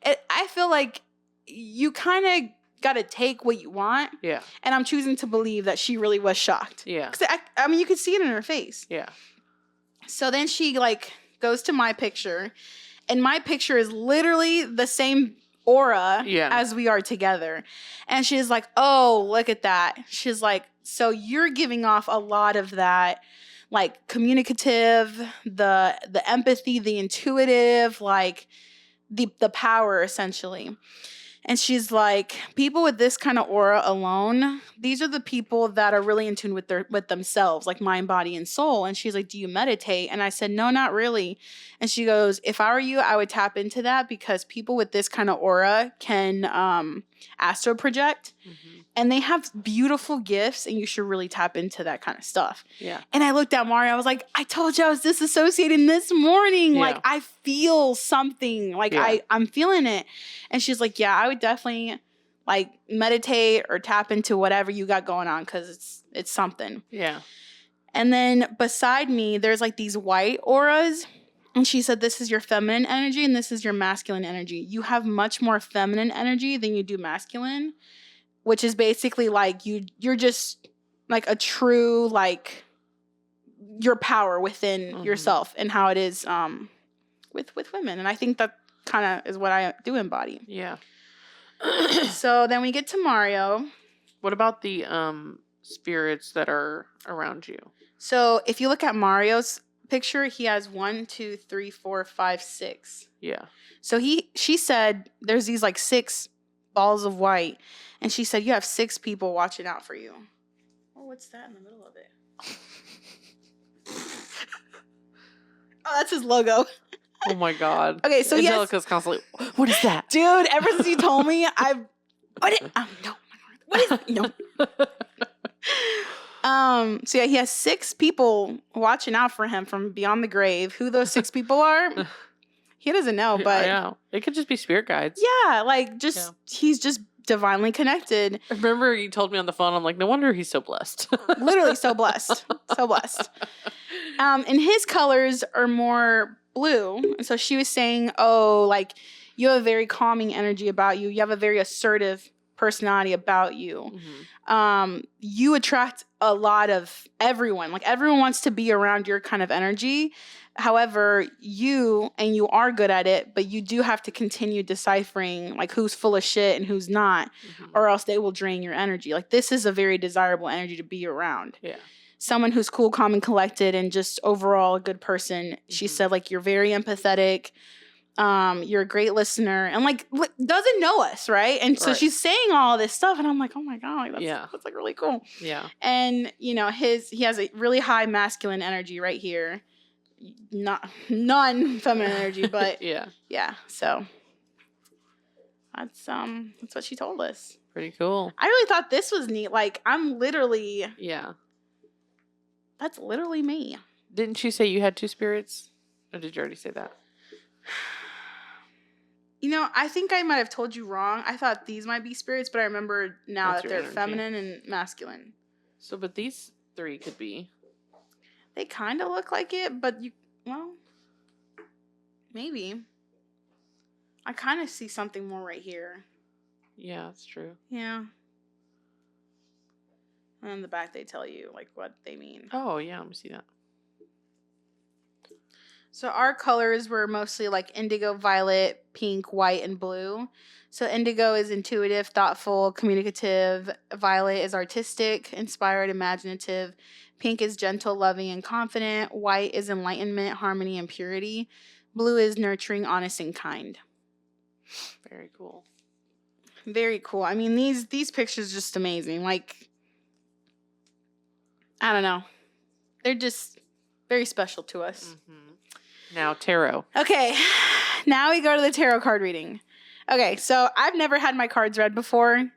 I feel like you kind of got to take what you want. Yeah. And I'm choosing to believe that she really was shocked. Yeah. Because I mean, you could see it in her face. Yeah. So then she like goes to my picture, and my picture is literally the same aura as we are together. And she's like, oh, look at that. She's like, so you're giving off a lot of that, like, communicative, the empathy, the intuitive, like the power, essentially. And she's like, people with this kind of aura alone, these are the people that are really in tune with themselves, like mind, body, and soul. And she's like, do you meditate? And I said, no, not really. And she goes, if I were you, I would tap into that, because people with this kind of aura can astro project. Mm-hmm. And they have beautiful gifts, and you should really tap into that kind of stuff. Yeah. And I looked at Mario. I was like, I told you I was disassociating this morning. Yeah. Like, I feel something. Like, I'm feeling it. And she's like, yeah, I would definitely, like, meditate or tap into whatever you got going on, because it's something. Yeah. And then beside me, there's, like, these white auras. And she said, this is your feminine energy, and this is your masculine energy. You have much more feminine energy than you do masculine. Which is basically like you're just like a true, like, your power within yourself, and how it is with women. And I think that kind of is what I do embody. Yeah. So then we get to Mario. What about the spirits that are around you? So if you look at Mario's picture, he has 1, 2, 3, 4, 5, 6. Yeah. So she said there's these like 6 balls of white. And she said, you have 6 people watching out for you. Oh, what's that in the middle of it? Oh, that's his logo. Oh, my God. Okay, so Angelica's constantly, what is that? Dude, ever since you told me, So yeah, he has 6 people watching out for him from beyond the grave. Who those 6 people are, he doesn't know, but... Yeah, it could just be spirit guides. Yeah, like, he's just divinely connected. I remember you told me on the phone, I'm like, no wonder he's so blessed. Literally so blessed. So blessed. And his colors are more blue. And so she was saying, oh, like, you have a very calming energy about you. You have a very assertive personality about you. Mm-hmm. You attract a lot of everyone. Like, everyone wants to be around your kind of energy. However, you are good at it, but you do have to continue deciphering, like, who's full of shit and who's not, or else they will drain your energy. Like, this is a very desirable energy to be around. Yeah. Someone who's cool, calm, and collected, and just overall a good person. She said, like, you're very empathetic. You're a great listener, and like doesn't know us, right? And so she's saying all this stuff, and I'm like, oh my god, that's like really cool. Yeah. And you know, he has a really high masculine energy right here, none feminine energy, but yeah. So that's what she told us. Pretty cool. I really thought this was neat. Like I'm literally that's literally me. Didn't you say you had 2 spirits, or did you already say that? You know, I think I might have told you wrong. I thought these might be spirits, but I remember now that they're feminine and masculine. So, but these 3 could be. They kind of look like it, but maybe. I kind of see something more right here. Yeah, that's true. Yeah. And in the back, they tell you, like, what they mean. Oh, yeah, let me see that. So our colors were mostly like indigo, violet, pink, white, and blue. So indigo is intuitive, thoughtful, communicative. Violet is artistic, inspired, imaginative. Pink is gentle, loving, and confident. White is enlightenment, harmony, and purity. Blue is nurturing, honest, and kind. Very cool. Very cool. I mean, these pictures are just amazing. Like, I don't know. They're just very special to us. Mm-hmm. Now, tarot. Okay, now we go to the tarot card reading. Okay, so I've never had my cards read before,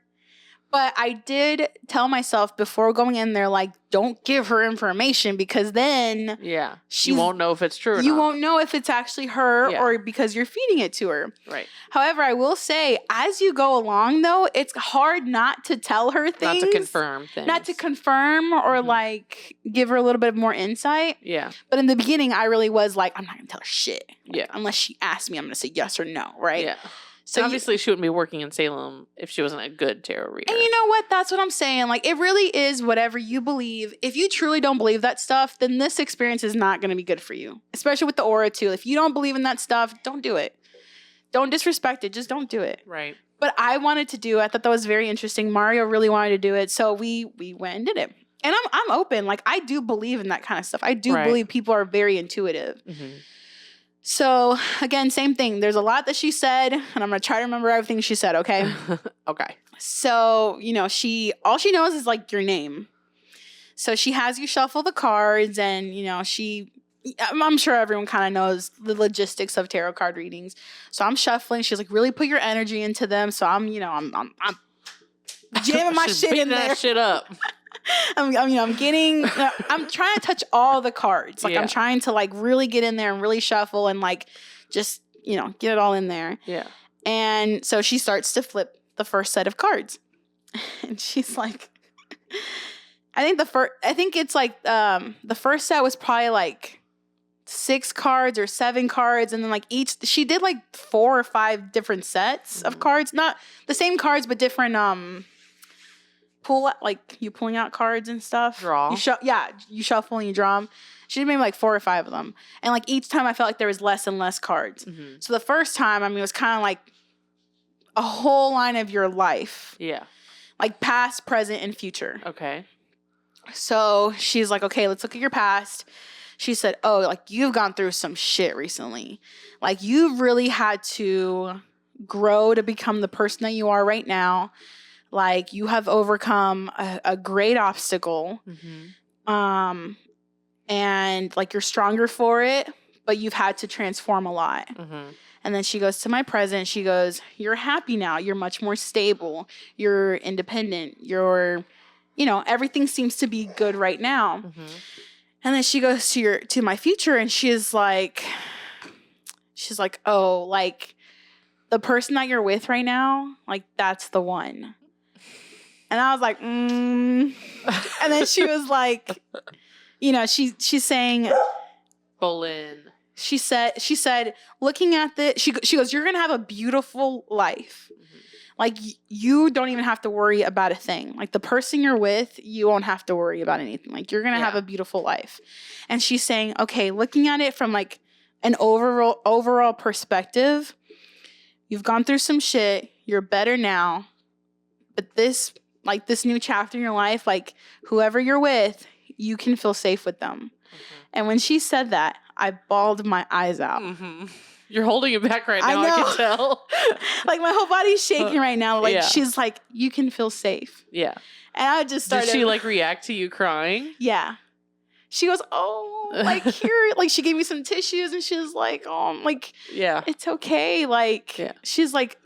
but I did tell myself before going in there, like, don't give her information because then you won't know if it's true or not. You won't know if it's actually her or because you're feeding it to her. Right. However, I will say, as you go along, though, it's hard not to tell her things. Not to confirm things. Not to confirm or, like, give her a little bit of more insight. Yeah. But in the beginning, I really was like, I'm not going to tell her shit. Like, unless she asks me, I'm going to say yes or no, right? Yeah. So obviously, she wouldn't be working in Salem if she wasn't a good tarot reader. And you know what? That's what I'm saying. Like, it really is whatever you believe. If you truly don't believe that stuff, then this experience is not going to be good for you. Especially with the aura, too. If you don't believe in that stuff, don't do it. Don't disrespect it. Just don't do it. Right. But I wanted to do it. I thought that was very interesting. Mario really wanted to do it. So we went and did it. And I'm open. Like, I do believe in that kind of stuff. I do believe people are very intuitive. Mm-hmm. So, again, same thing. There's a lot that she said, and I'm going to try to remember everything she said, okay? Okay. So, you know, all she knows is, like, your name. So she has you shuffle the cards, and, you know, I'm sure everyone kind of knows the logistics of tarot card readings. So I'm shuffling. She's like, really put your energy into them. So I'm jamming my shit in there. That shit up. I'm trying to touch all the cards. Like, I'm trying to, like, really get in there and really shuffle and, like, just, you know, get it all in there. Yeah. And so she starts to flip the first set of cards. And she's like, the first set was probably, like, 6 cards or 7 cards. And then, like, she did, like, 4 or 5 different sets of cards. Not the same cards, but different, you pulling out cards and stuff. Draw. You shuffle and you draw them. She did maybe like 4 or 5 of them. And like each time I felt like there was less and less cards. Mm-hmm. So the first time, I mean, it was kind of like a whole line of your life. Yeah. Like past, present, and future. Okay. So she's like, okay, let's look at your past. She said, oh, like you've gone through some shit recently. Like you've really had to grow to become the person that you are right now. Like, you have overcome a great obstacle. Mm-hmm. And, like, you're stronger for it, but you've had to transform a lot. Mm-hmm. And then she goes to my present. She goes, you're happy now. You're much more stable. You're independent. You're, you know, everything seems to be good right now. Mm-hmm. And then she goes to my future, and she's like, oh, like, the person that you're with right now, like, that's the one. And I was like, And then she was like, you know, she's saying, Bolin. She said, looking at she goes, you're going to have a beautiful life. Mm-hmm. Like, you don't even have to worry about a thing. Like, the person you're with, you won't have to worry about anything. Like, you're going to have a beautiful life. And she's saying, okay, looking at it from, like, an overall perspective, you've gone through some shit. You're better now. But this new chapter in your life, like, whoever you're with, you can feel safe with them. Mm-hmm. And when she said that, I bawled my eyes out. Mm-hmm. You're holding it back right I now. I know. can tell. Like my whole body's shaking right now. Like Yeah. she's like, you can feel safe. Yeah. And I just started. Did she like react to you crying? Yeah. She goes, oh, like here, like she gave me some tissues and she was like, oh, like, Yeah. it's okay. Like, Yeah. she's like,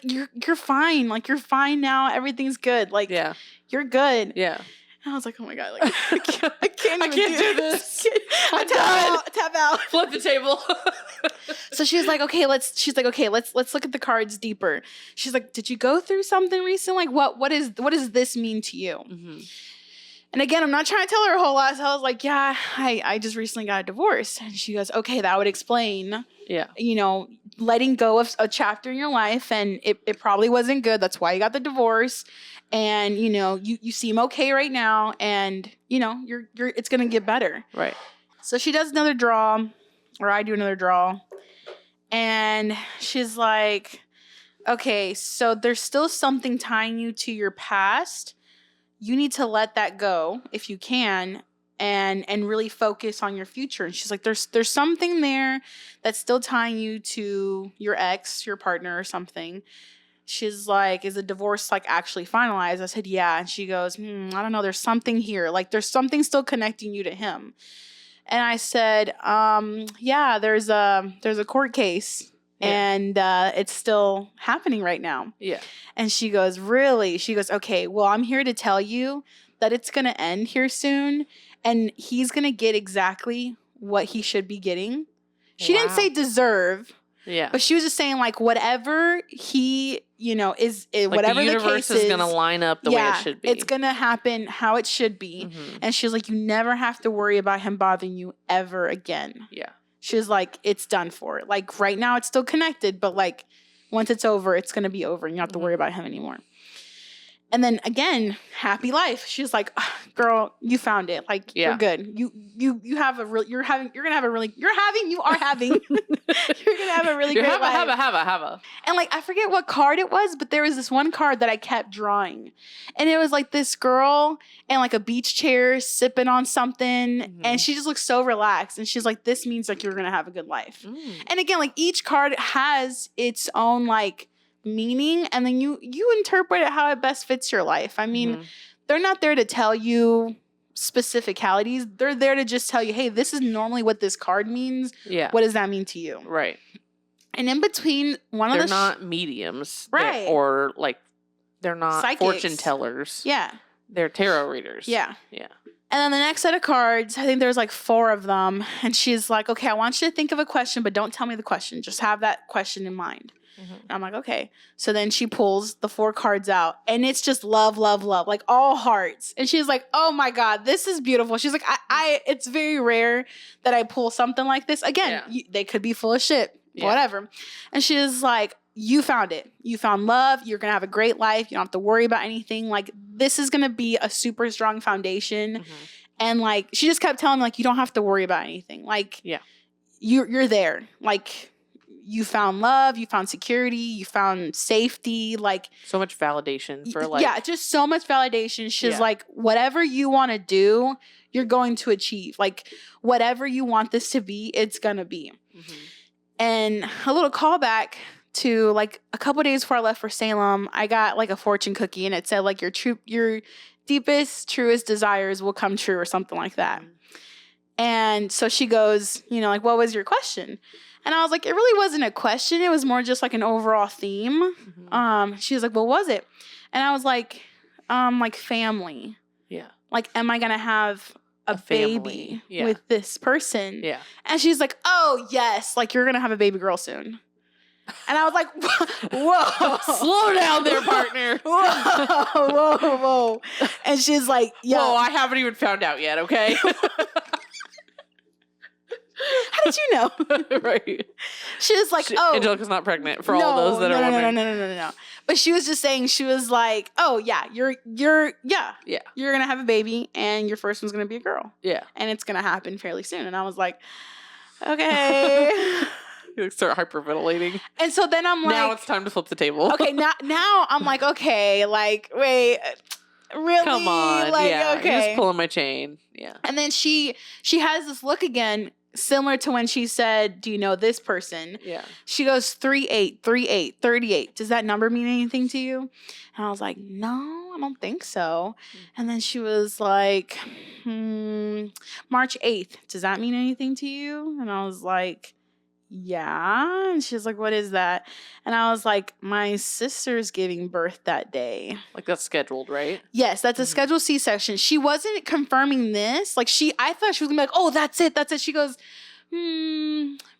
you're fine. Like, you're fine now. Everything's good. Like, Yeah. you're good. Yeah. And I was like, oh my God, like, I can't even do this. I'm tap out. Flip the table. So she was like, okay, let's look at the cards deeper. She's like, did you go through something recently? Like, what does this mean to you? Mm-hmm. And again, I'm not trying to tell her a whole lot. So I was like, yeah, I just recently got a divorce. And she goes, okay, that would explain, Yeah. letting go of a chapter in your life. And it probably wasn't good. That's why you got the divorce. And, you seem okay right now. And, it's going to get better. Right. So she does another draw, or I do another draw. And she's like, okay, so there's still something tying you to your past. You need to let that go if you can and really focus on your future. And she's like, there's something there that's still tying you to your ex, your partner or something. She's like, is the divorce like actually finalized? I said, yeah. And she goes, I don't know. There's something here. Like there's something still connecting you to him. And I said, yeah, there's a court case. Yeah. And it's still happening right now. Yeah. And she goes, really? She goes, okay, well, I'm here to tell you that it's going to end here soon. And he's going to get exactly what he should be getting. She didn't say deserve. Yeah. But she was just saying, like, whatever he, is like whatever the universe is going to line up the way it should be. It's going to happen how it should be. Mm-hmm. And she's like, you never have to worry about him bothering you ever again. Yeah. She's like, it's done for. Like, right now it's still connected, but like, once it's over, it's going to be over and you don't have to worry about him anymore. And then again, happy life. She's like, oh, girl, you found it. Like, you're good. You have a real, you're having a really great life. And like, I forget what card it was, but there was this one card that I kept drawing. And it was like this girl in like a beach chair sipping on something. Mm-hmm. And she just looks so relaxed. And she's like, this means like you're going to have a good life. Mm. And again, like each card has its own like meaning, and then you interpret it how it best fits your life. I mean, they're not there to tell you specificalities. They're there to just tell you, hey, this is normally what this card means. Yeah. What does that mean to you? Right. And in between they're not mediums. Right. Or like they're not psychics. Fortune tellers. Yeah. They're tarot readers. Yeah. Yeah. And then the next set of cards, I think there's like 4 of them. And she's like, okay, I want you to think of a question, but don't tell me the question. Just have that question in mind. Mm-hmm. And I'm like, okay. So then she pulls the 4 cards out and it's just love, love, love, like all hearts. And she's like, oh my God, this is beautiful. She's like, it's very rare that I pull something like this. Again, they could be full of shit, whatever. And she's like, you found it. You found love. You're going to have a great life. You don't have to worry about anything. Like this is going to be a super strong foundation. Mm-hmm. And like, she just kept telling me like, you don't have to worry about anything. Like, you're there. Like, you found love, you found security, you found safety, like so much validation for like just so much validation. She's like, whatever you want to do, you're going to achieve. Like whatever you want this to be, it's gonna be. Mm-hmm. And a little callback to like a couple days before I left for Salem, I got like a fortune cookie and it said like your deepest, truest desires will come true or something like that. Mm-hmm. And so she goes, like, what was your question? And I was like, it really wasn't a question. It was more just like an overall theme. Mm-hmm. She was like, what was it? And I was like family. Yeah. Like, am I going to have a baby with this person? Yeah. And she's like, oh, yes. Like, you're going to have a baby girl soon. And I was like, whoa. Slow down there, partner. Whoa. And she's like, yeah. Whoa, I haven't even found out yet, okay? How did you know? Right. She was like, oh. Angelica's not pregnant for all those that are wondering. No. But she was just saying, she was like, oh, yeah, you're going to have a baby and your first one's going to be a girl. Yeah. And it's going to happen fairly soon. And I was like, okay. You start hyperventilating. And so then I'm like. Now it's time to flip the table. Okay, now I'm like, okay, like, wait. Really? Come on. Like, yeah. Okay. You're just pulling my chain. Yeah. And then she has this look again similar to when she said, do you know this person? Yeah. She goes 38, 38, 38. Does that number mean anything to you? And I was like, no, I don't think so. And then she was like, March 8th. Does that mean anything to you? And I was like, yeah. And she's like, what is that? And I was like, my sister's giving birth that day. Like that's scheduled, right? Yes, that's a scheduled C-section. She wasn't confirming this. Like I thought she was gonna be like, oh, that's it. She goes,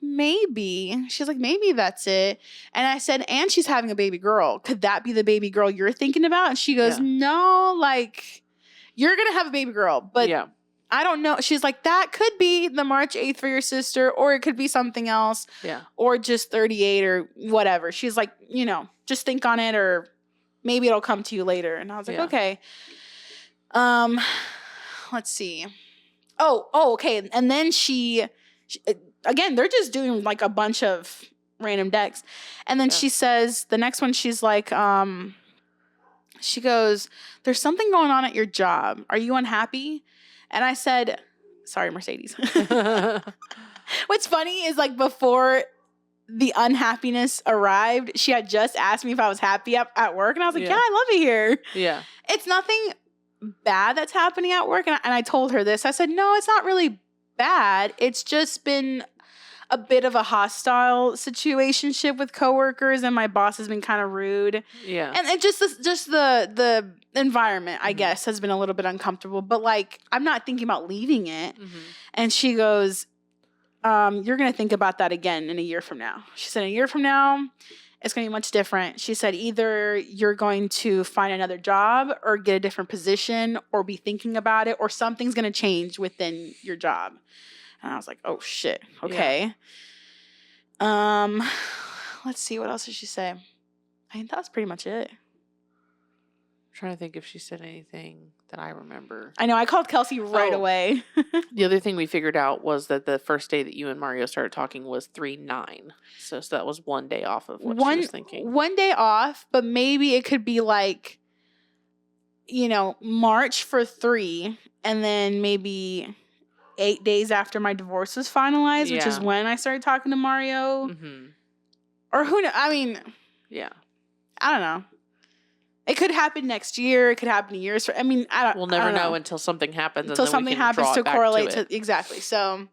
maybe. She's like, maybe that's it. And I said, and she's having a baby girl. Could that be the baby girl you're thinking about? And she goes, no, like you're gonna have a baby girl, but I don't know. She's like, that could be the March 8th for your sister, or it could be something else. Yeah. Or just 38 or whatever. She's like, just think on it, or maybe it'll come to you later. And I was like, okay. Let's see. Oh, okay. And then she again, they're just doing like a bunch of random decks. And then she says, the next one, she's like, she goes, there's something going on at your job. Are you unhappy? And I said, sorry, Mercedes. What's funny is like before the unhappiness arrived, she had just asked me if I was happy at work. And I was like, yeah, I love it here. Yeah. It's nothing bad that's happening at work. And I told her this. I said, no, it's not really bad. It's just been a bit of a hostile situationship with coworkers, and my boss has been kind of rude. Yeah. And it just the environment, I guess, has been a little bit uncomfortable. But like, I'm not thinking about leaving it. And she goes, you're going to think about that again in a year from now. She said, a year from now, it's going to be much different. She said, either you're going to find another job or get a different position or be thinking about it, or something's going to change within your job. And I was like, oh shit. Okay. Yeah. Let's see. What else did she say? I think that was pretty much it. I'm trying to think if she said anything that I remember. I know. I called Kelsey right away. The other thing we figured out was that the first day that you and Mario started talking was 3/9. So that was one day off of what she was thinking. One day off, but maybe it could be like, March for 3, and then maybe 8 days after my divorce was finalized, which is when I started talking to Mario. Or who knows? I mean, I don't know. It could happen next year. It could happen in years. We'll never know until something happens. Until something happens to correlate to exactly. So,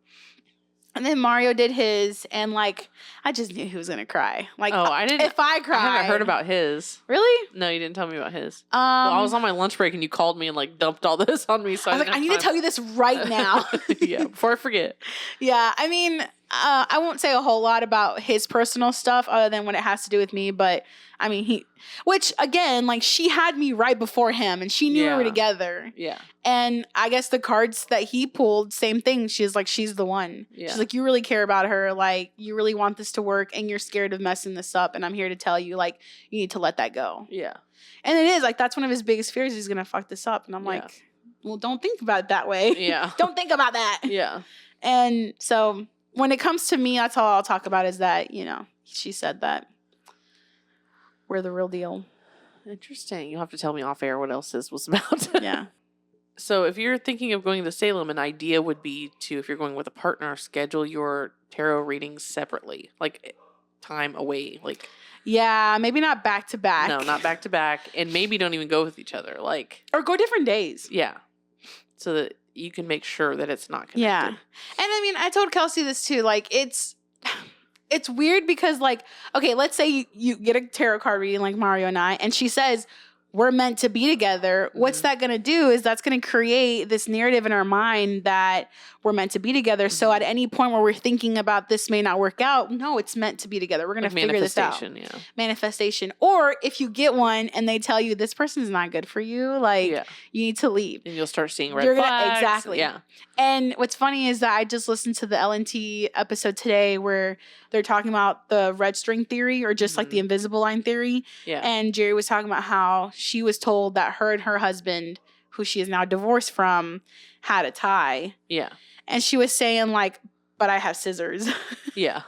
and then Mario did his, and like, I just knew he was gonna cry. Like, I didn't. If I cried, I haven't heard about his. Really? No, you didn't tell me about his. Well, I was on my lunch break, and you called me and like dumped all this on me. So I was like, I need to tell you this right now. Yeah, before I forget. Yeah, I mean, I won't say a whole lot about his personal stuff other than when it has to do with me, but I mean, which again, like, she had me right before him, and she knew we were together. Yeah. And I guess the cards that he pulled, same thing. She's like, she's the one. Yeah. She's like, you really care about her. Like, you really want this to work, and you're scared of messing this up. And I'm here to tell you, like, you need to let that go. Yeah. And it is, like, that's one of his biggest fears. He's going to fuck this up. And I'm like, well, don't think about it that way. Yeah. Don't think about that. Yeah. And so when it comes to me, that's all I'll talk about is that, she said that we're the real deal. Interesting. You'll have to tell me off air what else this was about. Yeah. So if you're thinking of going to Salem, an idea would be to, if you're going with a partner, schedule your tarot readings separately, like time away. Like, yeah, maybe not back to back. No, not back to back. And maybe don't even go with each other. Like, or go different days. Yeah. So that you can make sure that it's not connected. Yeah. And I mean, I told Kelsey this too. Like, it's weird because, like, okay, let's say you get a tarot card reading like Mario and I, and she says, we're meant to be together. What's that going to do is that's going to create this narrative in our mind that we're meant to be together. So at any point where we're thinking about this may not work out, no, it's meant to be together. We're going to figure this out. Yeah. Manifestation. Or if you get one and they tell you this person is not good for you, like, you need to leave. And you'll start seeing red flags. Exactly. Yeah. And what's funny is that I just listened to the LNT episode today where they're talking about the red string theory, or just like the invisible line theory. Yeah. And Jerry was talking about how she was told that her and her husband, who she is now divorced from, had a tie. Yeah. And she was saying, like, but I have scissors. Yeah.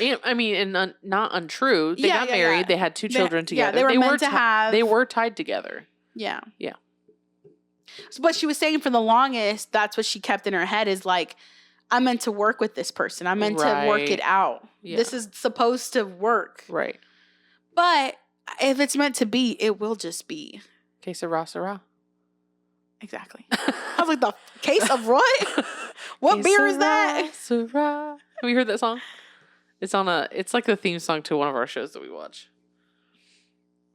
And, I mean, and not untrue. They got married. Yeah. They had 2 children together. Yeah, they were meant to have. They were tied together. Yeah. Yeah. So, but she was saying for the longest, that's what she kept in her head is like, I'm meant to work with this person. I'm meant to work it out. Yeah. This is supposed to work. Right. But if it's meant to be, it will just be. Que sera, sera. Exactly. I was like, the case of what? What beer is that? Sera. Have you heard that song? It's like the theme song to one of our shows that we watch.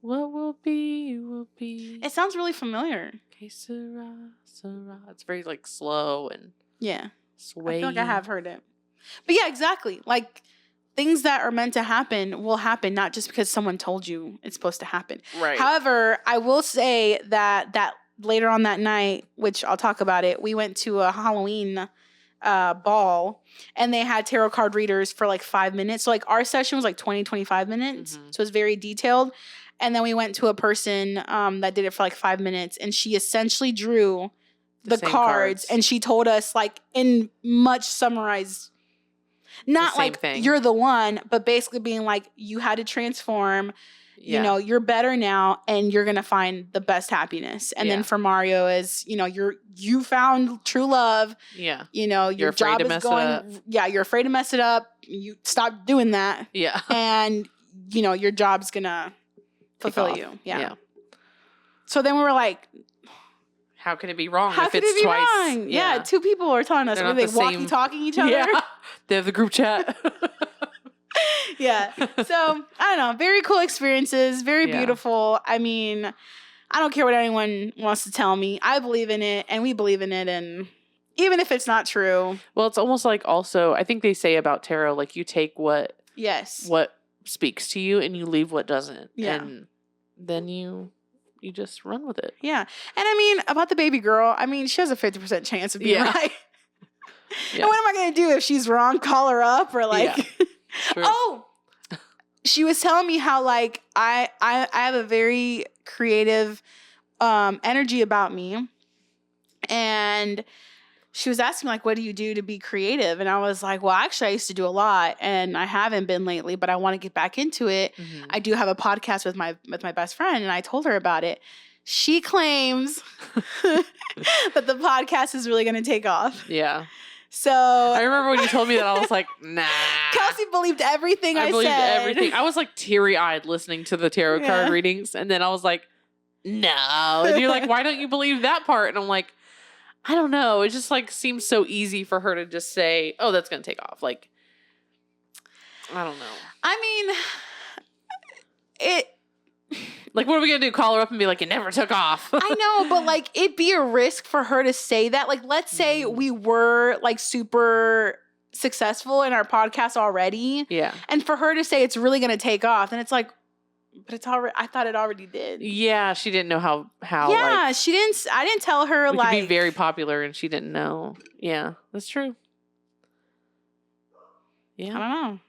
What will be, will be. It sounds really familiar. Que sera, sera. It's very like slow and sway. I feel like I have heard it. But yeah, exactly. Like things that are meant to happen will happen, not just because someone told you it's supposed to happen. Right. However, I will say that later on that night, which I'll talk about it, we went to a Halloween ball and they had tarot card readers for like 5 minutes. So like our session was like 25 minutes. So it's very detailed. And then we went to a person that did it for like 5 minutes and she essentially drew the cards and she told us like in much summarized, not like thing. You're the one, but basically being like you had to transform. You know, you're better now and you're going to find the best happiness. And then for Mario is, you know, you found true love. Yeah. You know, your job is going. Yeah. You're afraid to mess it up. You stop doing that. Yeah. And, you know, your job's going to fulfill you. Yeah. So then we were like, how can it be wrong if it's twice? Wrong? Yeah. Two people are telling us. Are they walkie-talking each other? Yeah. They have the group chat. Yeah. So, I don't know. Very cool experiences. Very beautiful. I mean, I don't care what anyone wants to tell me. I believe in it and we believe in it. And even if it's not true. Well, it's almost like also, I think they say about tarot, like you take what speaks to you and you leave what doesn't. Yeah. And then you just run with it. Yeah. And I mean, about the baby girl, I mean, she has a 50% chance of being right. And what am I going to do if she's wrong? Call her up or like... Yeah. Oh, she was telling me how like I have a very creative energy about me, and she was asking like, what do you do to be creative? And I was like, well, actually I used to do a lot and I haven't been lately, but I want to get back into it. I do have a podcast with my best friend and I told her about it. She claims that the podcast is really going to take off. Yeah. So I remember when you told me that, I was like, nah. Kelsey believed everything I believed said. Everything. I was like teary-eyed listening to the tarot card readings. And then I was like, no. And you're like, why don't you believe that part? And I'm like, I don't know. It just like seems so easy for her to just say, oh, that's going to take off. Like, I don't know. I mean, like, what are we going to do? Call her up and be like, it never took off. I know, but like, it'd be a risk for her to say that. Like, let's say we were like super successful in our podcast already. Yeah. And for her to say it's really going to take off. And it's like, but it's already, I thought it already did. Yeah. She didn't know how. Yeah. Like, I didn't tell her we like. Could be very popular and she didn't know. Yeah. That's true. Yeah. I don't know.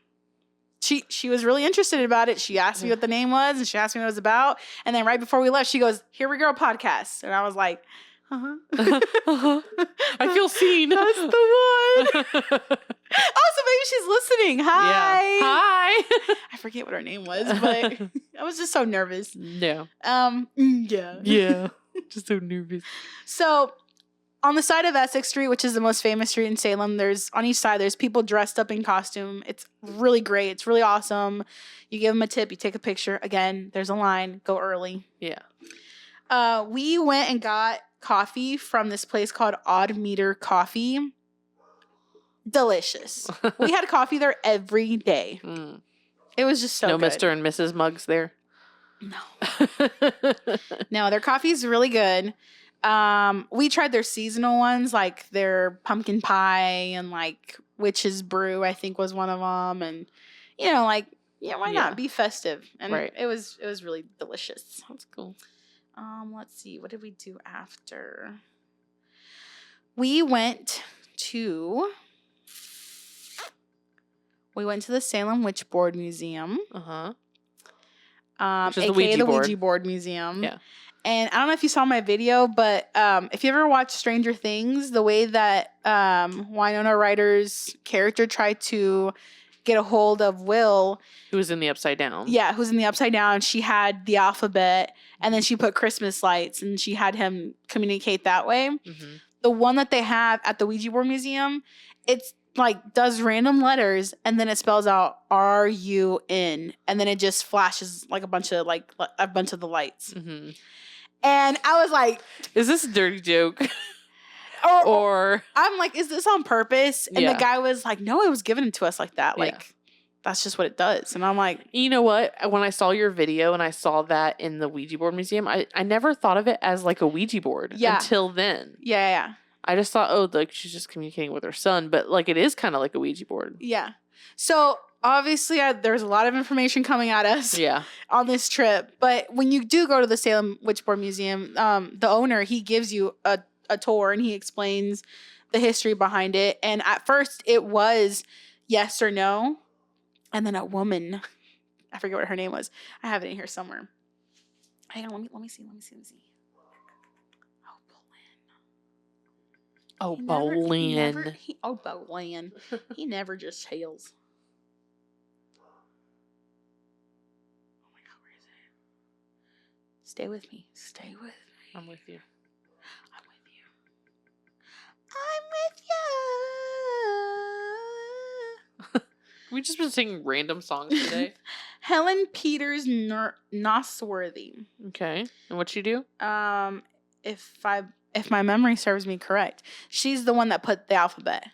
She was really interested about it. She asked me what the name was and she asked me what it was about. And then right before we left, she goes, "Here we go, podcast." And I was like, I feel seen. That's the one. Oh, so maybe she's listening. Hi. Yeah. Hi. I forget what her name was, but I was just so nervous. Yeah. Yeah. Yeah. Just so nervous. So on the side of Essex Street, which is the most famous street in Salem, on each side, there's people dressed up in costume. It's really great. It's really awesome. You give them a tip. You take a picture. Again, there's a line. Go early. Yeah. We went and got coffee from this place called Odd Meter Coffee. Delicious. We had coffee there every day. It was just so good. No Mr. and Mrs. Mugs there? No. No, their coffee is really good. We tried their seasonal ones, like their pumpkin pie and like witch's brew, I think was one of them. And, you know, like, yeah, why not be festive? And it was really delicious. That's cool. Let's see. What did we do after? We went to the Salem Witch Board Museum. Which is aka the Ouija Board Museum. Yeah. And I don't know if you saw my video, but if you ever watched Stranger Things, the way that Winona Ryder's character tried to get a hold of Will. Who was in the Upside Down. Yeah, who's in the Upside Down. She had the alphabet, and then she put Christmas lights, and she had him communicate that way. The one that they have at the Ouija Board Museum it's like does random letters and then it spells out RUN and then it just flashes like a bunch of the lights. Mm-hmm. And I was like, is this a dirty joke? or I'm like, is this on purpose? And the guy was like, no, it was given to us like that. Like, that's just what it does. And I'm like, you know what? When I saw your video and I saw that in the Ouija board museum, I never thought of it as like a Ouija board until then. Yeah. I just thought, oh, like she's just communicating with her son, but like it is kind of like a Ouija board. Yeah. So obviously there's a lot of information coming at us on this trip. But when you do go to the Salem Witchboard Museum, the owner, he gives you a tour and he explains the history behind it. And at first it was yes or no. And then a woman, I forget what her name was. I have it in here somewhere. Hang on, let me see. Oh, Bolin. Bolin. He never just hails. Oh my God, where is it? Stay with me. I'm with you. We've just been singing random songs today. Helen Peters Nosworthy. Okay. And what'd she do? If my memory serves me correct, she's the one that put the alphabet.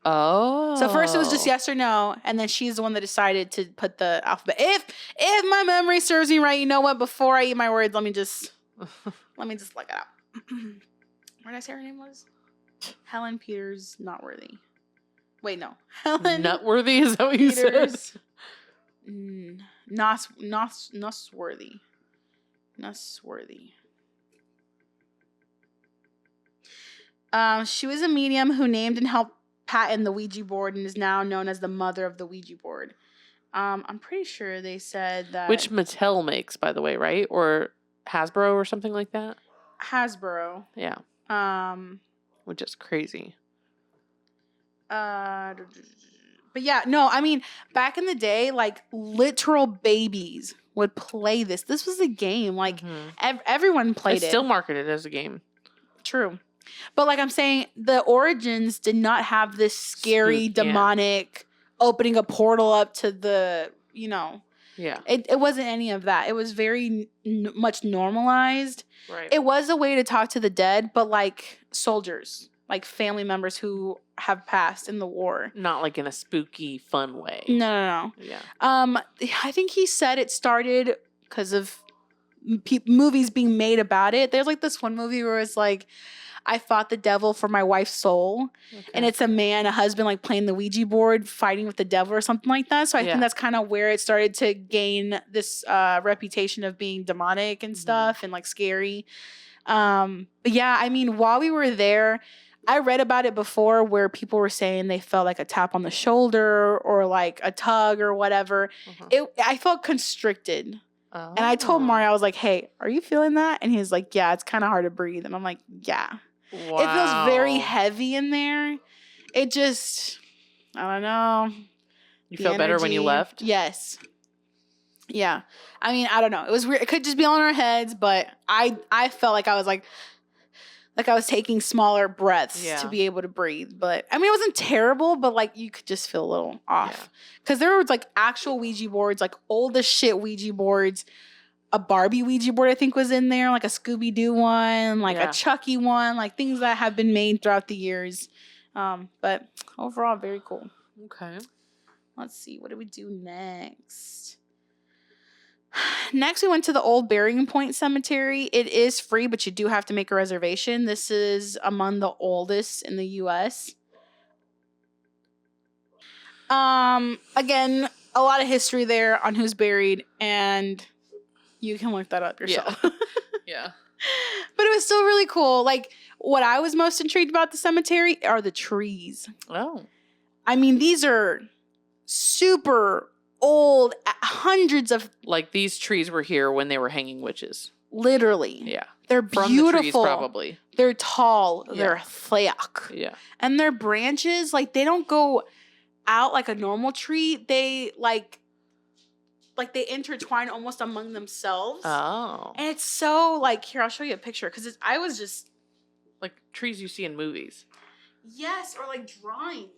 Oh. So first it was just yes or no, and then she's the one that decided to put the alphabet. If my memory serves me right, you know what? Before I eat my words, let me just look it up. What did I say her name was? Helen Peters Notworthy. Wait, no. Helen Nutworthy, is that what you said? Nosworthy. She was a medium who named and helped patent the Ouija board and is now known as the mother of the Ouija board. I'm pretty sure they said that... Which Mattel makes, by the way, right? Or Hasbro or something like that? Hasbro. Yeah. Which is crazy. But yeah, no, I mean, back in the day, like, literal babies would play this. This was a game. Like, everyone played it. It's still marketed as a game. True. But like I'm saying, the origins did not have this scary, demonic opening a portal up to the, Yeah. It wasn't any of that. It was very much normalized. Right. It was a way to talk to the dead, but like soldiers, like family members who have passed in the war. Not like in a spooky, fun way. No. Yeah. I think he said it started because of movies being made about it. There's like this one movie where it's like, I fought the devil for my wife's soul. Okay. And it's a husband, like playing the Ouija board, fighting with the devil or something like that. So I think that's kind of where it started to gain this reputation of being demonic and stuff and like scary. But yeah, I mean, while we were there, I read about it before where people were saying they felt like a tap on the shoulder or like a tug or whatever. I felt constricted. Oh. And I told Mario, I was like, hey, are you feeling that? And he was like, yeah, it's kind of hard to breathe. And I'm like, yeah. Wow. It feels very heavy in there. It just, I don't know. You felt better when you left? Yes. Yeah. I mean, I don't know. It was weird. It could just be on our heads, but I felt like I was like I was taking smaller breaths to be able to breathe. But I mean, it wasn't terrible, but like you could just feel a little off. Because there was like actual Ouija boards, like old as shit Ouija boards. A Barbie Ouija board, I think, was in there, like a Scooby-Doo one, like a Chucky one, like things that have been made throughout the years. But overall, very cool. Okay. Let's see. What do we do next? Next, we went to the Old Burying Point Cemetery. It is free, but you do have to make a reservation. This is among the oldest in the U.S. Again, a lot of history there on who's buried, and you can look that up yourself. Yeah. But it was still really cool. Like, what I was most intrigued about the cemetery are the trees. Oh. I mean, these are super old, hundreds of... Like, these trees were here when they were hanging witches. Literally. Yeah. They're beautiful. From the trees, probably. They're tall. Yeah. They're thick. Yeah. And their branches, like, they don't go out like a normal tree. They, like they intertwine almost among themselves. Oh. And it's so, like, here, I'll show you a picture. Because I was just... Like trees you see in movies. Yes, or like drawings.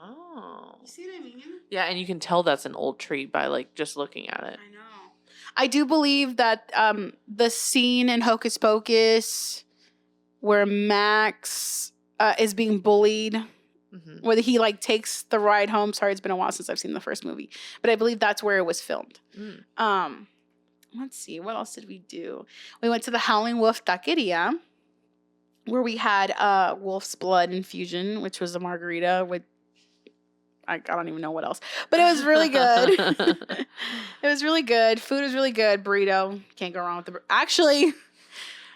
Oh. You see what I mean? Yeah, and you can tell that's an old tree by like just looking at it. I know. I do believe that the scene in Hocus Pocus where Max is being bullied, where he like takes the ride home. Sorry, it's been a while since I've seen the first movie, but I believe that's where it was filmed. Let's see, what else did we do? We went to the Howling Wolf Taqueria, where we had wolf's blood infusion, which was a margarita with, I don't even know what else, but it was really good. It was really good. Food was really good. Burrito, can't go wrong with the actually.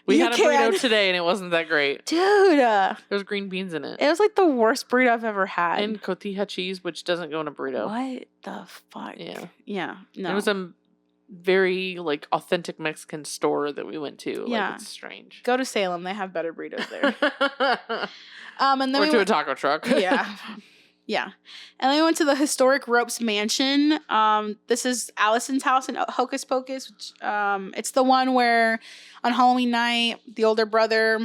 We had a burrito today and it wasn't that great. Dude. There's green beans in it. It was like the worst burrito I've ever had. And cotija cheese, which doesn't go in a burrito. What the fuck? Yeah. Yeah. No. It was a very like authentic Mexican store that we went to. Yeah. Like, it's strange. Go to Salem. They have better burritos there. And then or to a taco truck. Yeah. Yeah. And then we went to the historic Ropes Mansion. This is Allison's house in Hocus Pocus. Which, it's the one where on Halloween night, the older brother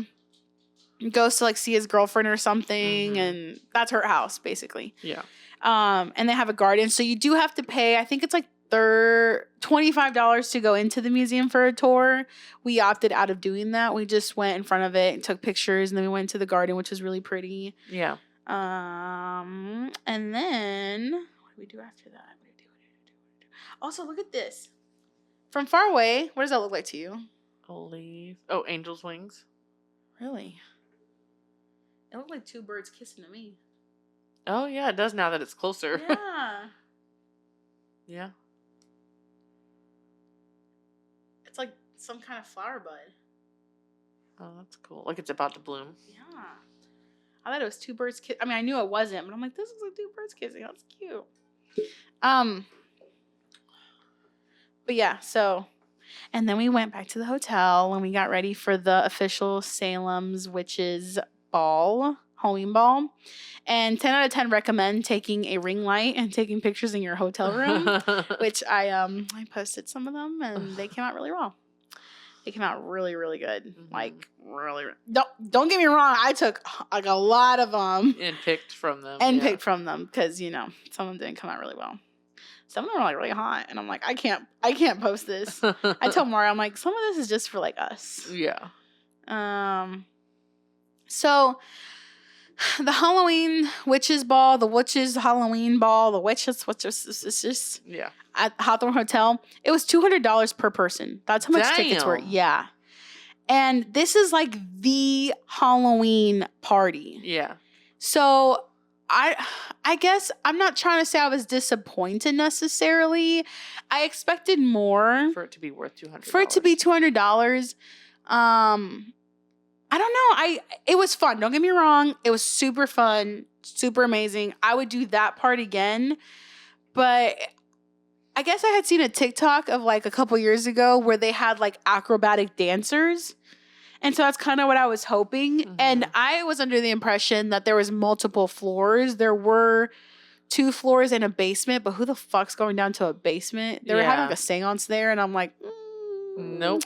goes to like see his girlfriend or something. And that's her house, basically. Yeah. And they have a garden. So you do have to pay, I think it's like $25 to go into the museum for a tour. We opted out of doing that. We just went in front of it and took pictures. And then we went to the garden, which was really pretty. Yeah. And then what do we do after that? What do we do? Also, look at this. From far away, what does that look like to you? Olive. Oh, angel's wings. Really? It looked like two birds kissing to me. Oh, yeah, it does now that it's closer. Yeah. Yeah. It's like some kind of flower bud. Oh, that's cool. Like it's about to bloom. Yeah. I thought it was two birds kissing. I mean, I knew it wasn't, but I'm like, this looks like two birds kissing. That's cute. But yeah, so, and then we went back to the hotel and we got ready for the official Salem's Witches Ball, Halloween Ball. And 10 out of 10 recommend taking a ring light and taking pictures in your hotel room, which I posted some of them and they came out really well. They came out really, really good. Like, really. Don't get me wrong. I took like a lot of them. And picked from them. Picked from them because, you know, some of them didn't come out really well. Some of them were like really hot. And I'm like, I can't post this. I told Mario, I'm like, some of this is just for like us. Yeah. So the Halloween Witches Ball, the Witches Halloween Ball, the Witches, it's just yeah. At Hawthorne Hotel, it was $200 per person. That's how much tickets were. Yeah. And this is like the Halloween party. Yeah. So I guess I'm not trying to say I was disappointed necessarily. I expected more. For it to be worth $200. For it to be $200. I don't know. It was fun. Don't get me wrong. It was super fun, super amazing. I would do that part again. But I guess I had seen a TikTok of like a couple years ago where they had like acrobatic dancers. And so that's kind of what I was hoping. And I was under the impression that there was multiple floors. There were 2 floors and a basement, but who the fuck's going down to a basement? They were having like a seance there, and I'm like, nope.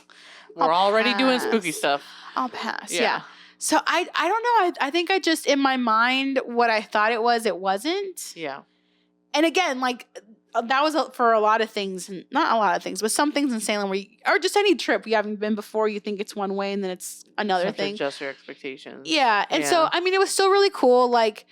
We're already doing spooky stuff. I'll pass. Yeah. So I don't know. I think I just, in my mind, what I thought it wasn't. Yeah. And again, like, that was for a lot of things, not a lot of things, but some things in Salem where or just any trip you haven't been before, you think it's one way and then it's another thing. Adjust your expectations. Yeah. And so, I mean, it was still really cool. Like,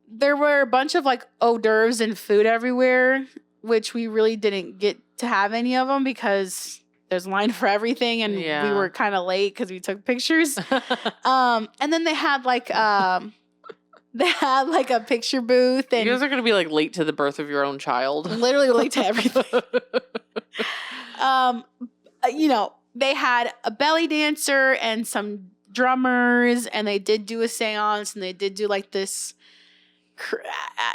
there were a bunch of like hors d'oeuvres and food everywhere, which we really didn't get to have any of them because there's a line for everything and we were kind of late because we took pictures. And then they had like a picture booth, and you guys are gonna be like late to the birth of your own child. Literally late to everything. You know, they had a belly dancer and some drummers, and they did do a seance, and they did do like this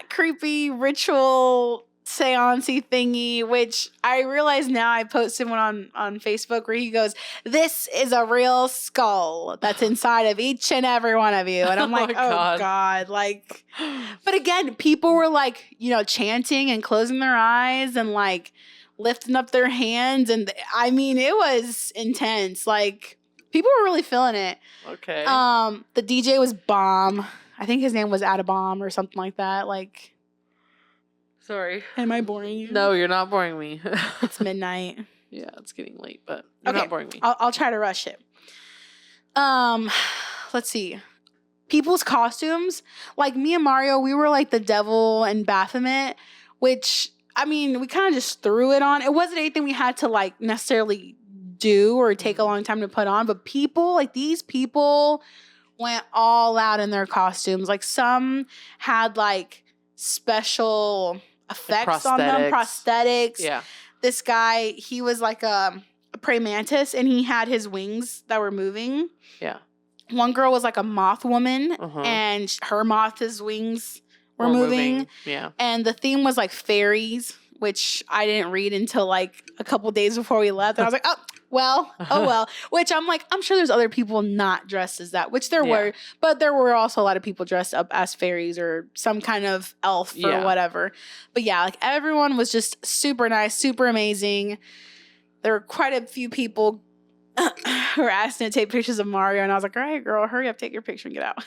creepy ritual seance-y thingy, which I realize now. I posted one on Facebook where he goes, "This is a real skull that's inside of each and every one of you." And I'm like, oh God. Like, but again, people were like, you know, chanting and closing their eyes and like lifting up their hands. And I mean, it was intense. Like, people were really feeling it. Okay. The DJ was bomb. I think his name was Adabomb or something like that. Like, Sorry. am I boring you? No, you're not boring me. It's midnight. Yeah, it's getting late, but you're not boring me. I'll try to rush it. Let's see. People's costumes, like me and Mario, we were like the devil and Baphomet, which, I mean, we kind of just threw it on. It wasn't anything we had to like necessarily do or take a long time to put on, but people, like these people went all out in their costumes. Like some had like special effects on them, prosthetics. Yeah. This guy, he was like a praying mantis and he had his wings that were moving. Yeah. One girl was like a moth woman, Uh-huh. and her moth's wings were moving. Yeah. And the theme was like fairies, which I didn't read until like a couple days before we left. And I was like, oh well. Which I'm like, I'm sure there's other people not dressed as that, which there were. But there were also a lot of people dressed up as fairies or some kind of elf or whatever. But yeah, like everyone was just super nice, super amazing. There were quite a few people who were asking to take pictures of Mario, and I was like, all right, girl, hurry up, take your picture and get out.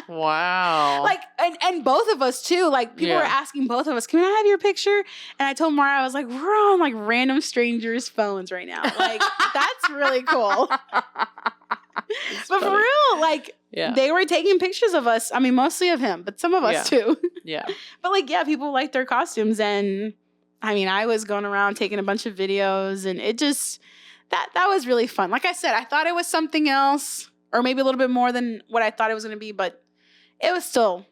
Wow. Like, and both of us too. Like, people were asking both of us, can I have your picture? And I told Mario, I was like, we're on like random strangers' phones right now. Like, that's really cool. But funny. For real, like, they were taking pictures of us. I mean, mostly of him, but some of us too. Yeah. But like, yeah, people liked their costumes, and I mean, I was going around taking a bunch of videos, and it just that was really fun. Like I said, I thought it was something else, or maybe a little bit more than what I thought it was going to be, but it was still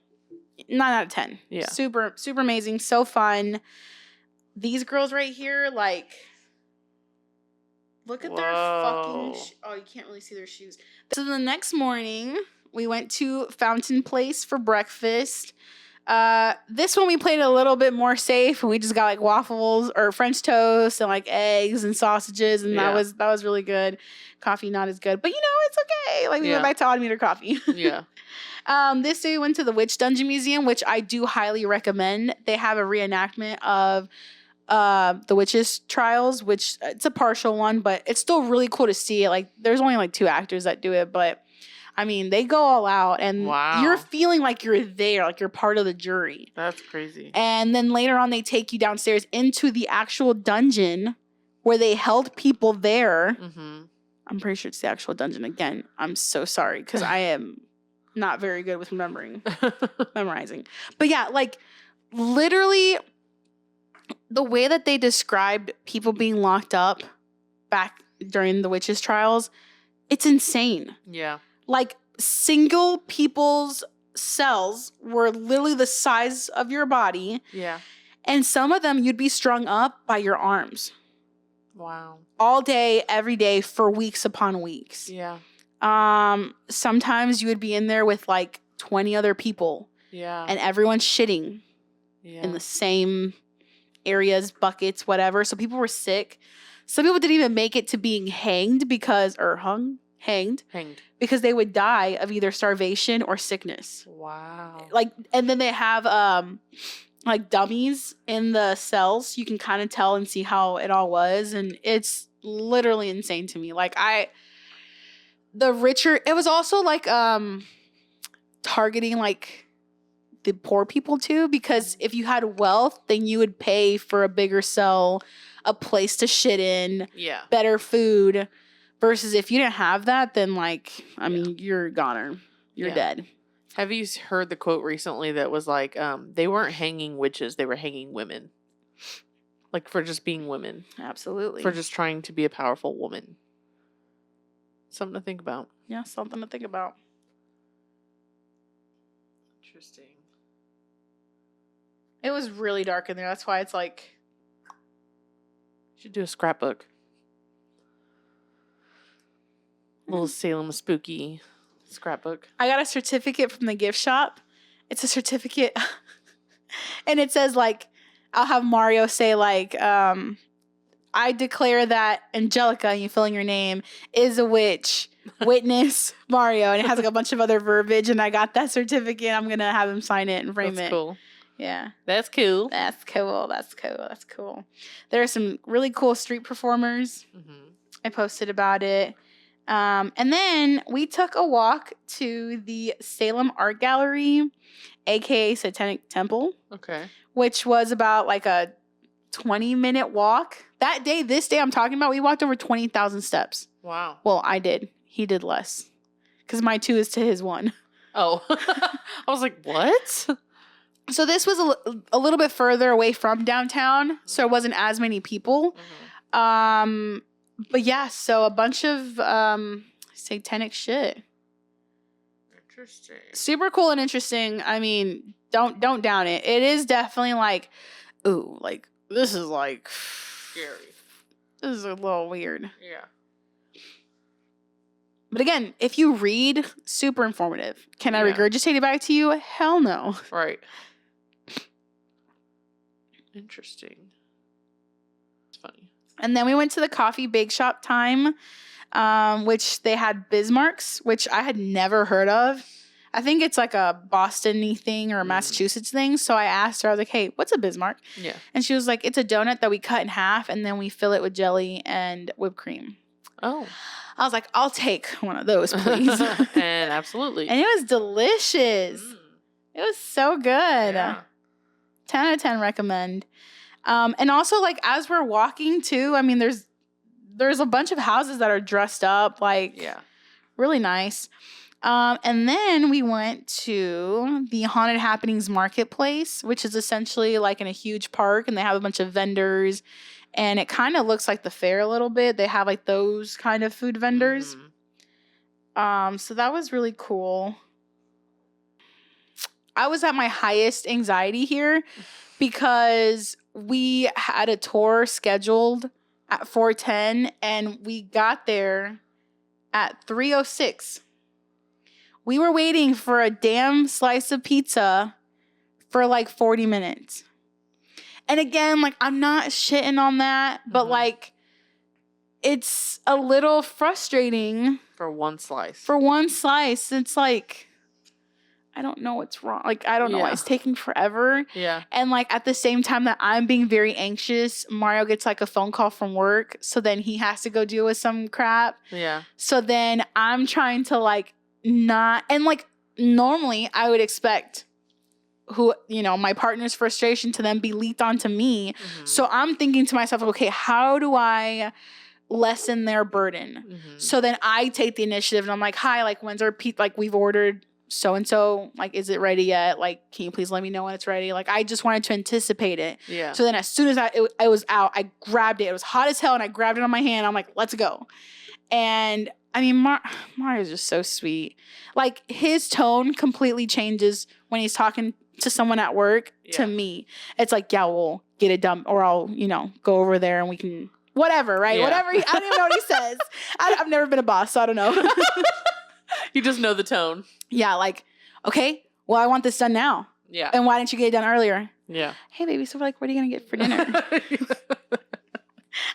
9 out of 10. Yeah. Super, super amazing. So fun. These girls right here, like, look at their fucking... oh, you can't really see their shoes. So the next morning, we went to Fountain Place for breakfast. This one we played a little bit more safe, and we just got like waffles or French toast and like eggs and sausages, and that was really good. Coffee not as good, but you know, it's okay. Like we went back to odd meter coffee. Yeah. This day we went to the Witch Dungeon Museum, which I do highly recommend. They have a reenactment of the witches trials, which it's a partial one, but it's still really cool to see it. Like there's only like 2 actors that do it, but I mean, they go all out, and you're feeling like you're there, like you're part of the jury. That's crazy. And then later on, they take you downstairs into the actual dungeon where they held people there. Mm-hmm. I'm pretty sure it's the actual dungeon again. I'm so sorry, because I am not very good with memorizing. But yeah, like literally the way that they described people being locked up back during the witches' trials, it's insane. Yeah. Like, single people's cells were literally the size of your body. Yeah. And some of them you'd be strung up by your arms. Wow. All day, every day, for weeks upon weeks. Yeah. Sometimes you would be in there with like 20 other people. Yeah. And everyone's shitting in the same areas, buckets, whatever. So people were sick. Some people didn't even make it to being hanged hanged because they would die of either starvation or sickness. Wow. Like, and then they have like dummies in the cells. You can kind of tell and see how it all was, and it's literally insane to me. Like it was also like targeting like the poor people too, because if you had wealth, then you would pay for a bigger cell, a place to shit in, better food. Versus if you didn't have that, then like, I mean, you're a goner. You're dead. Have you heard the quote recently that was like, they weren't hanging witches, they were hanging women. Like for just being women. Absolutely. For just trying to be a powerful woman. Something to think about. Yeah, something to think about. Interesting. It was really dark in there. That's why it's like... You should do a scrapbook. Little Salem spooky scrapbook. I got a certificate from the gift shop. It's a certificate. And it says like, I'll have Mario say like, I declare that Angelica, you fill in your name, is a witch. Witness Mario. And it has like a bunch of other verbiage. And I got that certificate. I'm going to have him sign it and frame it. That's cool. Yeah. That's cool. That's cool. That's cool. That's cool. There are some really cool street performers. Mm-hmm. I posted about it. And then we took a walk to the Salem Art Gallery, aka Satanic Temple. Okay. Which was about like a 20-minute walk. That day, this day I'm talking about, we walked over 20,000 steps. Wow. Well, I did. He did less. Because my 2 is to his 1. Oh. I was like, what? So this was a little bit further away from downtown, so there wasn't as many people. Mm-hmm. But yeah, so a bunch of satanic shit. Interesting. Super cool and interesting. I mean, don't down it. It is definitely like, ooh, like this is like Scary. This is a little weird. Yeah. But again, if you read, super informative. Can I Yeah. regurgitate it back to you? Hell no. Right. Interesting. It's funny. And then we went to the coffee bake shop time, which they had Bismarck's, which I had never heard of. I think it's like a Boston-y thing or a Massachusetts thing. So I asked her, I was like, hey, what's a Bismarck? Yeah. And she was like, it's a donut that we cut in half and then we fill it with jelly and whipped cream. Oh. I was like, I'll take one of those, please. And absolutely. And it was delicious. It was so good. Yeah. 10 out of 10 recommend. And also, like, as we're walking, too, I mean, there's a bunch of houses that are dressed up, like, Yeah. really nice. And then we went to the Haunted Happenings Marketplace, which is essentially, like, in a huge park, and they have a bunch of vendors, and it kind of looks like the fair a little bit. They have, like, those kind of food vendors. Mm-hmm. So that was really cool. I was at my highest anxiety here because we had a tour scheduled at 4:10 and we got there at 3:06. We were waiting for a damn slice of pizza for like 40 minutes. And again, like, I'm not shitting on that, but Mhm. like, it's a little frustrating. For one slice. For one slice, it's like, I don't know what's wrong. Like, I don't know why it's taking forever. Yeah. And like, at the same time that I'm being very anxious, Mario gets like a phone call from work. So then he has to go deal with some crap. Yeah. So then I'm trying to like not, and like normally I would expect my partner's frustration to then be leaked onto me. Mm-hmm. So I'm thinking to myself, okay, how do I lessen their burden? Mm-hmm. So then I take the initiative and I'm like, hi, like, when's our like, we've ordered so-and-so, like, is it ready yet? Like, can you please let me know when it's ready? Like, I just wanted to anticipate it. Yeah. So then as soon as I was out, I grabbed it. It was hot as hell and I grabbed it on my hand. I'm like, let's go. And I mean, Mario's just so sweet. Like, his tone completely changes when he's talking to someone at work to me. It's like, yeah, we'll get it done, or I'll, go over there and we can, whatever, right? Yeah. Whatever. I don't even know what he says. I've never been a boss, so I don't know. You just know the tone. Yeah, like, okay, well, I want this done now. Yeah. And why didn't you get it done earlier? Yeah. Hey, baby, so like, what are you going to get for dinner?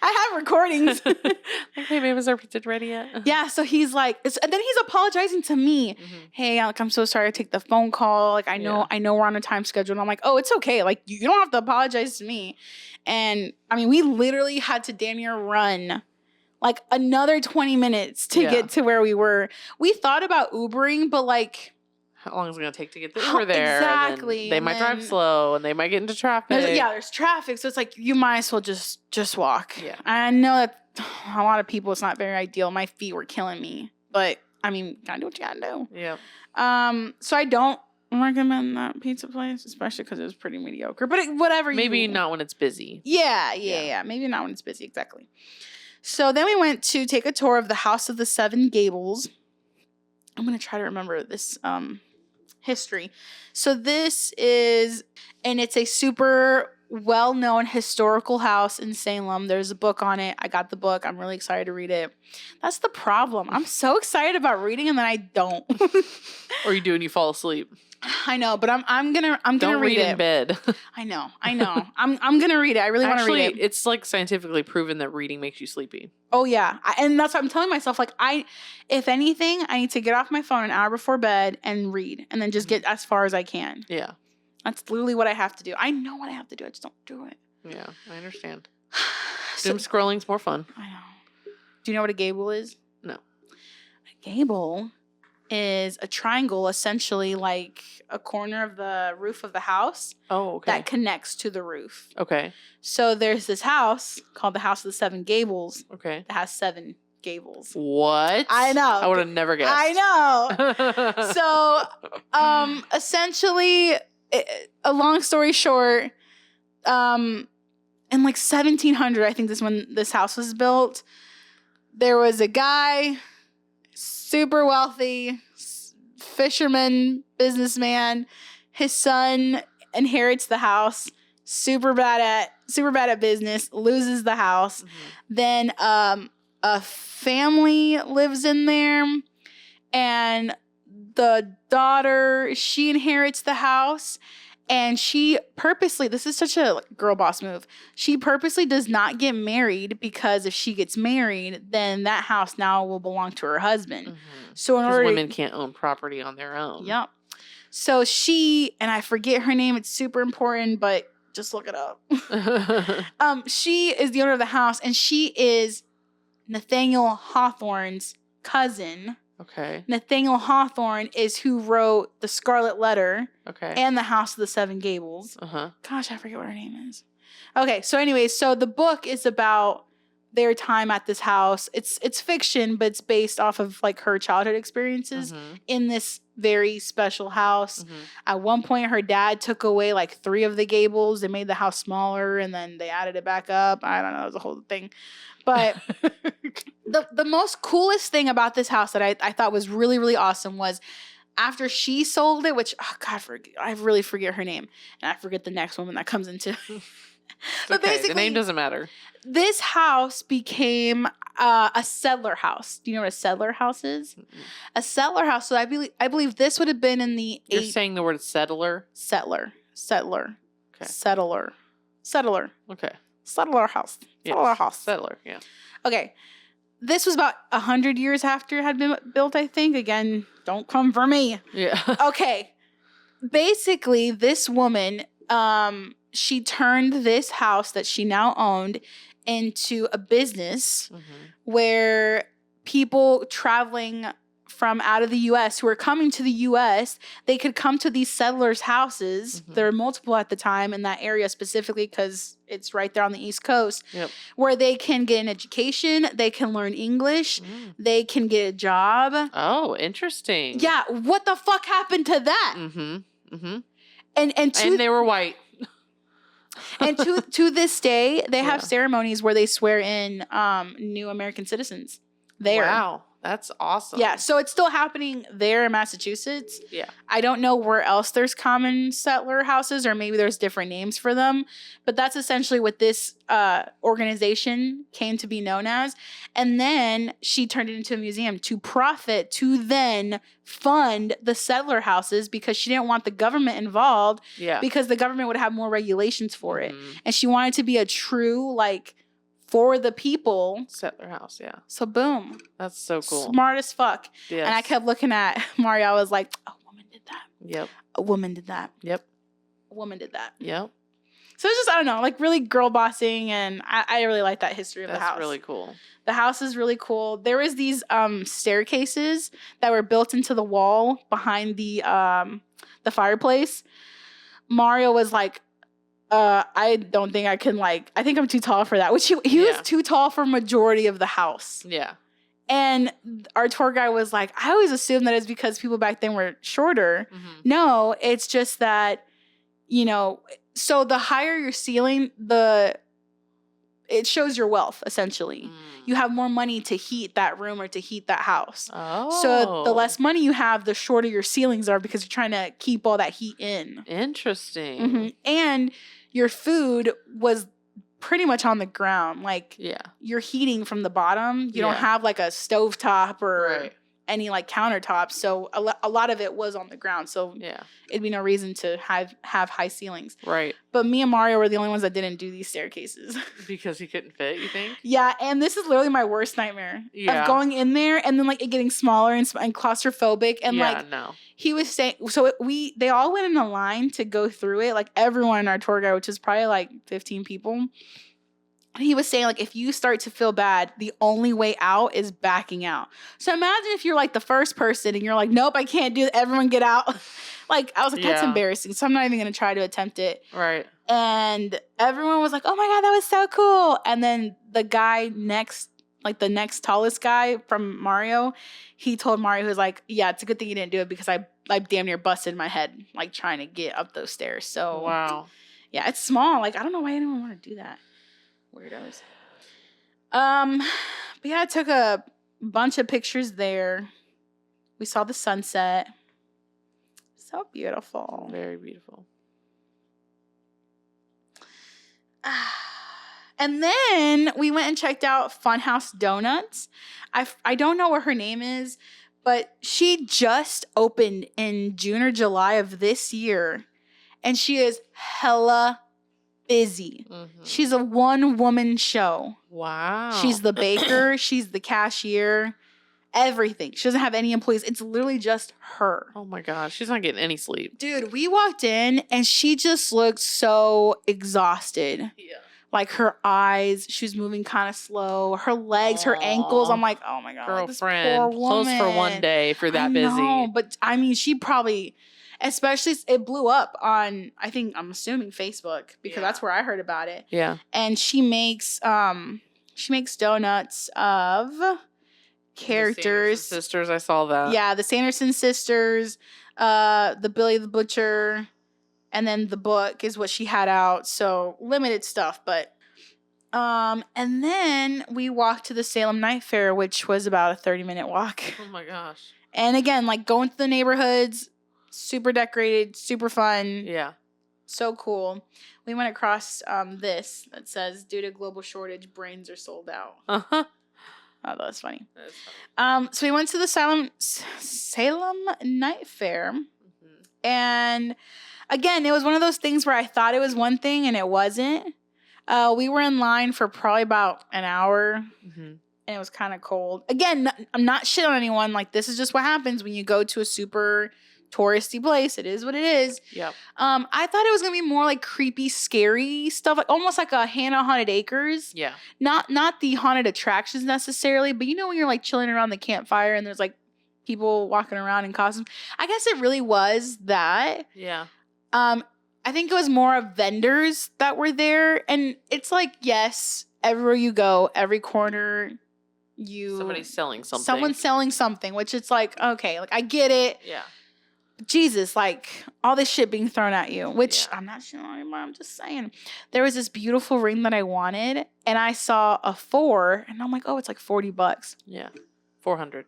I have recordings. Like, hey, babe, is our pizza ready yet? Yeah, so he's like, and then he's apologizing to me. Mm-hmm. Hey, like, I'm so sorry to take the phone call. Like, I know we're on a time schedule. And I'm like, oh, it's okay. Like, you don't have to apologize to me. And I mean, we literally had to damn near run like another 20 minutes to get to where we were. We thought about Ubering, but like, how long is it going to take to get the Uber there? Exactly. They might drive slow and they might get into traffic. There's traffic. So it's like, you might as well just walk. Yeah. I know that a lot of people, it's not very ideal. My feet were killing me, but I mean, gotta do what you gotta do. Yeah. So I don't recommend that pizza place, especially because it was pretty mediocre, but whatever. Maybe not when it's busy. Yeah. Maybe not when it's busy. Exactly. So then we went to take a tour of the House of the Seven Gables. I'm going to try to remember this history. So this is, and it's a super well-known historical house in Salem. There's a book on it. I got the book. I'm really excited to read it. That's the problem. I'm so excited about reading and then I don't. Or you do and you fall asleep. I know, but I'm gonna Don't read it in bed. I know. I'm gonna read it. I really want to read it. It's like scientifically proven that reading makes you sleepy. Oh yeah, and that's what I'm telling myself. Like, if anything, I need to get off my phone an hour before bed and read, and then just get as far as I can. Yeah, that's literally what I have to do. I know what I have to do. I just don't do it. Yeah, I understand. Doom scrolling's more fun. I know. Do you know what a gable is? No. gable is a triangle, essentially like a corner of the roof of the house that connects to the roof. Okay. So there's this house called the House of the Seven Gables. Okay. That has 7 gables. What? I know. I would have never guessed. I know. So, essentially, a long story short, in like 1700, I think this when this house was built, there was a guy, super wealthy, fisherman, businessman. His son inherits the house, super bad at business, loses the house. Mm-hmm. Then a family lives in there, and the daughter, she inherits the house, and she purposely, this is such a girl boss move, she purposely does not get married, because if she gets married, then that house now will belong to her husband. Mm-hmm. So in order, women can't own property on their own. Yep. So she, and I forget her name, it's super important, but just look it up. She is the owner of the house, and she is Nathaniel Hawthorne's cousin. Okay. Nathaniel Hawthorne is who wrote The Scarlet Letter. Okay. And The House of the Seven Gables. Uh-huh. Gosh, I forget what her name is. Okay, so anyways, so the book is about their time at this house. It's fiction, but it's based off of like her childhood experiences in this very special house. Mm-hmm. At one point, her dad took away like 3 of the gables. They made the house smaller, and then they added it back up. I don't know, it was a whole thing. But the most coolest thing about this house that I thought was really, really awesome was after she sold it, which, oh God, I really forget her name. And I forget the next woman that comes into. But okay. basically, the name doesn't matter. This house became a settler house. Do you know what a settler house is? Mm-mm. A settler house. So I believe this would have been in the. You're saying the word settler? Settler. Okay. Settler. Okay. Settler house. Settler, yeah. Okay. This was about 100 years after it had been built, I think. Again, don't come for me. Yeah. Okay. Basically, this woman, she turned this house that she now owned into a business where people traveling from out of the U.S. who are coming to the U.S., they could come to these settlers' houses. Mm-hmm. There were multiple at the time in that area specifically because it's right there on the East Coast, where they can get an education, they can learn English, they can get a job. Oh, interesting. Yeah, what the fuck happened to that? Mm-hmm. Mm-hmm. And they were white. And to this day, they have ceremonies where they swear in new American citizens there. Wow. That's awesome. Yeah, so it's still happening there in Massachusetts. Yeah. I don't know where else there's common settler houses, or maybe there's different names for them. But that's essentially what this organization came to be known as. And then she turned it into a museum to profit, to then fund the settler houses because she didn't want the government involved. Yeah. Because the government would have more regulations for it. And she wanted to be a true, like, for the people. Settler house, yeah. So boom. That's so cool. Smart as fuck. Yes. And I kept looking at Mario. I was like, a woman did that. Yep. A woman did that. Yep. A woman did that. Yep. So it's just, I don't know, like really girl bossing. And I really like that history of the house. That's really cool. The house is really cool. There was these staircases that were built into the wall behind the fireplace. Mario was like, I don't think I can, like, I think I'm too tall for that. Which he was too tall for majority of the house. Yeah. And our tour guide was like, I always assumed that it's because people back then were shorter. Mm-hmm. No, it's just that, you know, so the higher your ceiling, it shows your wealth, essentially. You have more money to heat that room or to heat that house. Oh. So the less money you have, the shorter your ceilings are because you're trying to keep all that heat in. Interesting. Mm-hmm. And your food was pretty much on the ground. Like, you're heating from the bottom. You don't have like a stovetop or any like countertops. So a lot of it was on the ground. So it'd be no reason to have high ceilings. Right. But me and Mario were the only ones that didn't do these staircases. Because he couldn't fit, you think? Yeah. And this is literally my worst nightmare of going in there and then like it getting smaller and claustrophobic. And he was saying, so they all went in a line to go through it. Like everyone in our tour guide, which is probably like 15 people. he was saying, like, if you start to feel bad, the only way out is backing out. So imagine if you're like the first person and you're like, nope, I can't do it. Everyone get out. Like, I was like, that's embarrassing. So I'm not even going to try to attempt it. Right. And everyone was like, oh my God, that was so cool. And then the guy next, like the next tallest guy from Mario, he told Mario, he was like, yeah, it's a good thing you didn't do it because I damn near busted my head, like trying to get up those stairs. So wow. Yeah, it's small. Like, I don't know why anyone want to do that. Weirdos. But yeah, I took a bunch of pictures there. We saw the sunset. So beautiful. Very beautiful. And then we went and checked out Funhouse Donuts. I don't know what her name is, but she just opened in June or July of this year. And she is hella busy. Mm-hmm. She's a one-woman show. Wow. She's the baker. She's the cashier. Everything. She doesn't have any employees. It's literally just her. Oh my gosh. She's not getting any sleep. Dude, we walked in and she just looked so exhausted. Yeah. Like her eyes, she was moving kind of slow. Her legs, her ankles. I'm like, oh my God. Girlfriend. This poor woman. Close for one day for that busy. No, but I mean, she probably, especially, it blew up on, I'm assuming Facebook because that's where I heard about it. Yeah. And she makes donuts of characters. The sisters, I saw that. Yeah, the Sanderson sisters, the Billy the Butcher, and then the book is what she had out. So limited stuff, but and then we walked to the Salem Night Fair, which was about a 30-minute walk. Oh my gosh. And again, like going to the neighborhoods, super decorated, super fun. Yeah. So cool. We went across this that says, due to global shortage, brains are sold out. Uh-huh. Oh, that was funny. That is funny. So we went to the Salem Night Fair. Mm-hmm. And again, it was one of those things where I thought it was one thing and it wasn't. We were in line for probably about an hour. Mm-hmm. And it was kind of cold. Again, I'm not shit on anyone. Like, this is just what happens when you go to a super touristy place. It is what it is. Yep. I thought it was gonna be more like creepy, scary stuff, like almost like a Hannah Haunted Acres. Yeah. Not the haunted attractions necessarily, but you know when you're like chilling around the campfire and there's like people walking around in costumes. I guess it really was that. Yeah. I think it was more of vendors that were there, and it's like, yes, everywhere you go, every corner, somebody's selling something. Someone's selling something, which it's like, okay, like I get it. Yeah. Jesus, like all this shit being thrown at you, which I'm not sure anymore. I'm just saying. There was this beautiful ring that I wanted, and I saw a 4, and I'm like, oh, it's like $40. Yeah, 400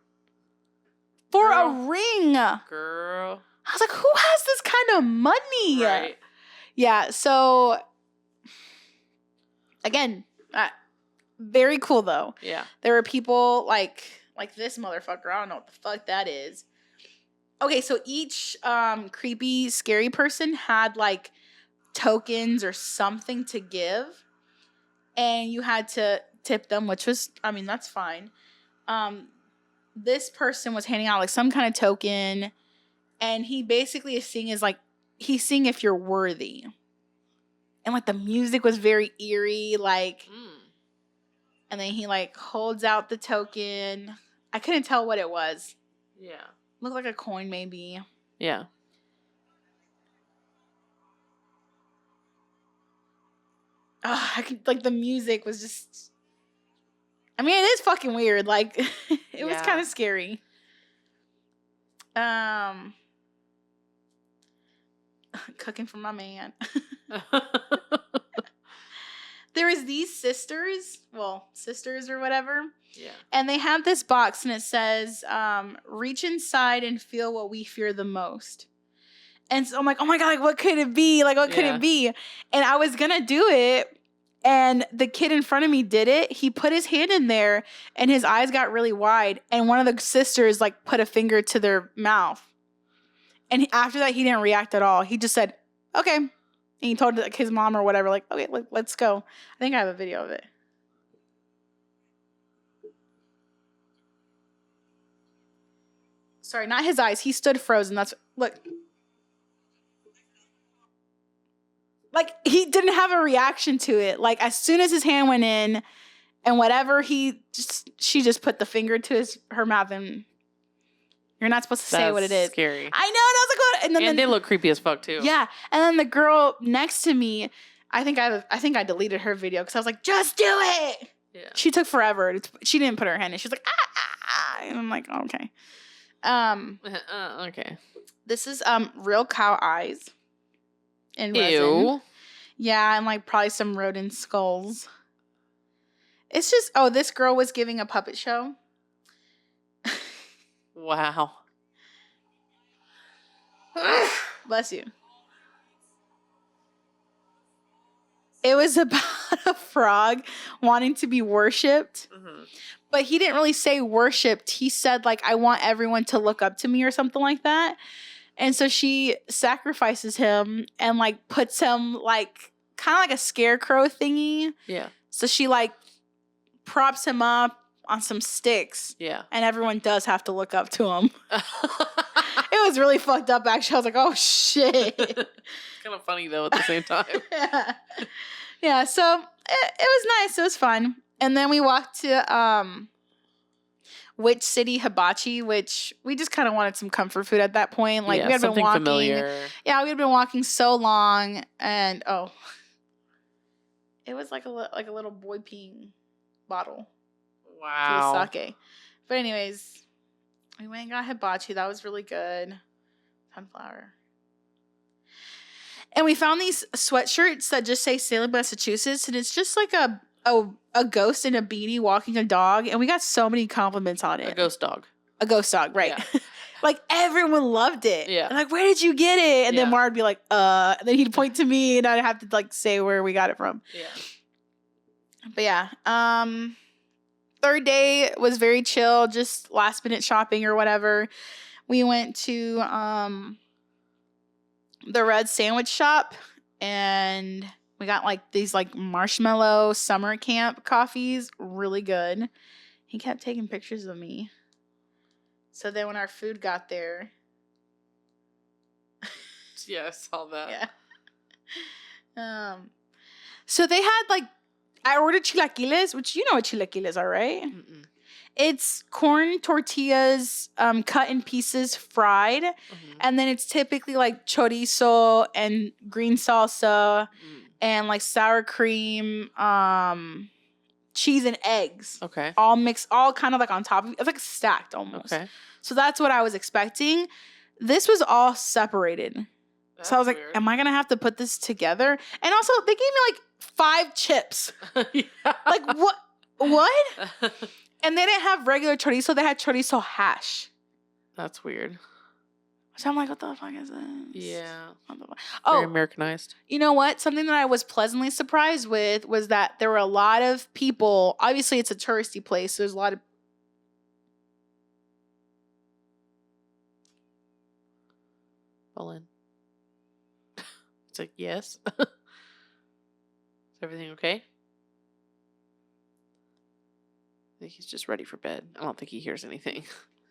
for a ring. Girl, I was like, who has this kind of money? Right. Yeah. So again, very cool though. Yeah. There were people like this motherfucker. I don't know what the fuck that is. Okay, so each creepy, scary person had like tokens or something to give, and you had to tip them, which was, that's fine. This person was handing out like some kind of token, and he basically is seeing he's seeing if you're worthy, and like the music was very eerie, like, and then he like holds out the token. I couldn't tell what it was. Yeah. Looked like a coin, maybe. Yeah. The music was just... it is fucking weird. Like, it was kind of scary. Cooking for my man. There was these sisters or whatever. Yeah. And they have this box and it says, reach inside and feel what we fear the most. And so I'm like, oh my God, like what could it be? Like what could it be? And I was gonna do it. And the kid in front of me did it. He put his hand in there and his eyes got really wide. And one of the sisters like put a finger to their mouth. And after that, he didn't react at all. He just said, okay. And he told like his mom or whatever, like, okay, let's go. I think I have a video of it. Sorry, not his eyes. He stood frozen. Look. like, he didn't have a reaction to it. Like, as soon as his hand went in and whatever, she just put the finger to her mouth, and you're not supposed to say what it is. Scary. I know. And I was like, what? And then they look creepy as fuck too. Yeah. And then the girl next to me, I think I deleted her video because I was like, just do it. Yeah. She took forever. She didn't put her hand in. She was like, ah. And I'm like, okay. Okay. This is real cow eyes in resin. Ew. Yeah, and like probably some rodent skulls. It's just, this girl was giving a puppet show. Wow. Bless you. It was about a frog wanting to be worshipped. Mm-hmm. But he didn't really say worshipped. He said, like, I want everyone to look up to me or something like that. And so she sacrifices him and, like, puts him, like, kind of like a scarecrow thingy. Yeah. So she, like, props him up on some sticks. Yeah. And everyone does have to look up to him. It was really fucked up, actually. I was like, oh, shit. It's kind of funny, though, at the same time. Yeah, so it was nice. It was fun. And then we walked to Witch City Hibachi, which we just kind of wanted some comfort food at that point. Like, we had been walking. Familiar. Yeah, we had been walking so long, and it was like a little boy peeing bottle. Wow. To the sake. But anyways, we went and got hibachi. That was really good. Sunflower. And we found these sweatshirts that just say Salem, Massachusetts, and it's just like a ghost in a beanie walking a dog, and we got so many compliments on it. A ghost dog. A ghost dog, right. Yeah. Like, everyone loved it. Yeah. And like, where did you get it? And then Mara would be like, and then he'd point to me, and I'd have to, like, say where we got it from. Yeah. But yeah. Third day was very chill, just last minute shopping or whatever. We went to the Red Sandwich Shop, and we got like these like marshmallow summer camp coffees, really good. He kept taking pictures of me. So then when our food got there, yeah, I saw that. Yeah. So they had like, I ordered chilaquiles, which you know what chilaquiles are, right? Mm-mm. It's corn tortillas cut in pieces, fried. Mm-hmm. And then it's typically like chorizo and green salsa and like sour cream, cheese and eggs. Okay. All mixed, all kind of like on top of it. It's like stacked almost. Okay. So that's what I was expecting. This was all separated. That's so I was like, weird. Am I going to have to put this together? And also, they gave me like 5 chips. Yeah. Like, what? And they didn't have regular chorizo. They had chorizo hash. That's weird. So I'm like, what the fuck is this? Yeah. Very Americanized. You know what? Something that I was pleasantly surprised with was that there were a lot of people. Obviously, it's a touristy place. So there's a lot of... Bolin. It's like, yes. Is everything okay? I think he's just ready for bed. I don't think he hears anything.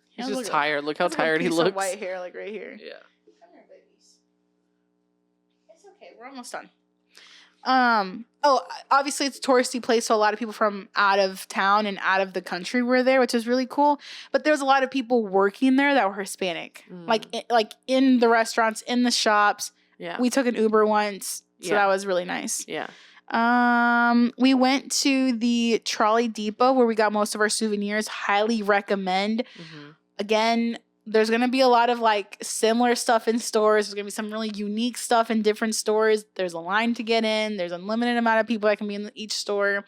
He's just tired. Look how tired he looks. White hair, like right here. Yeah. Come here, babies. It's okay. We're almost done. Obviously it's a touristy place, so a lot of people from out of town and out of the country were there, which is really cool. But there was a lot of people working there that were Hispanic, like in the restaurants, in the shops. Yeah. We took an Uber once, so that was really nice. Yeah. We went to the trolley depot where we got most of our souvenirs. Highly recommend. Mm-hmm. Again, there's going to be a lot of like similar stuff in stores. There's going to be some really unique stuff in different stores. There's a line to get in. There's an unlimited amount of people that can be in each store.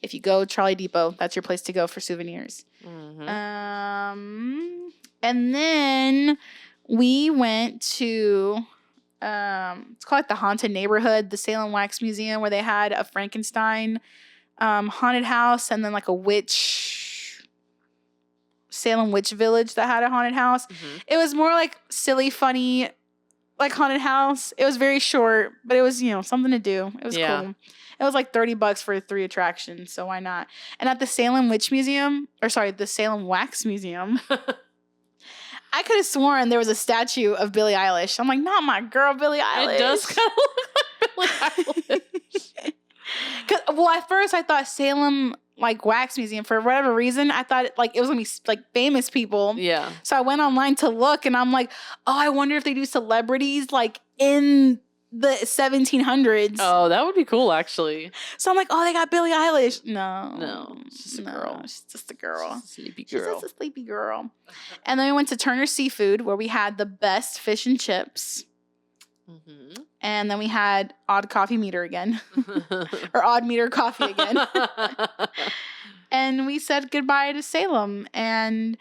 If you go Trolley Depot, that's your place to go for souvenirs. Mm-hmm. And then we went to... it's called like the Haunted Neighborhood, the Salem Wax Museum, where they had a Frankenstein haunted house, and then like a Salem Witch Village that had a haunted house. Mm-hmm. It was more like silly, funny, like haunted house. It was very short, but it was, something to do. It was cool. It was like $30 for 3 attractions, so why not? And at the Salem the Salem Wax Museum, I could have sworn there was a statue of Billie Eilish. I'm like, not my girl, Billie Eilish. It does kind of look like Family eyelash. Well, at first I thought Salem like wax museum for whatever reason. I thought like it was gonna be like famous people. Yeah. So I went online to look, and I'm like, oh, I wonder if they do celebrities like in the 1700s. Oh, that would be cool, actually. So I'm like, oh, they got Billie Eilish. No, It's just a girl. She's just a girl. She's a sleepy She's girl. just a sleepy girl. And then we went to Turner Seafood, where we had the best fish and chips. Mm-hmm. And then we had Odd Coffee Meter again, or Odd Meter Coffee again. And we said goodbye to Salem. And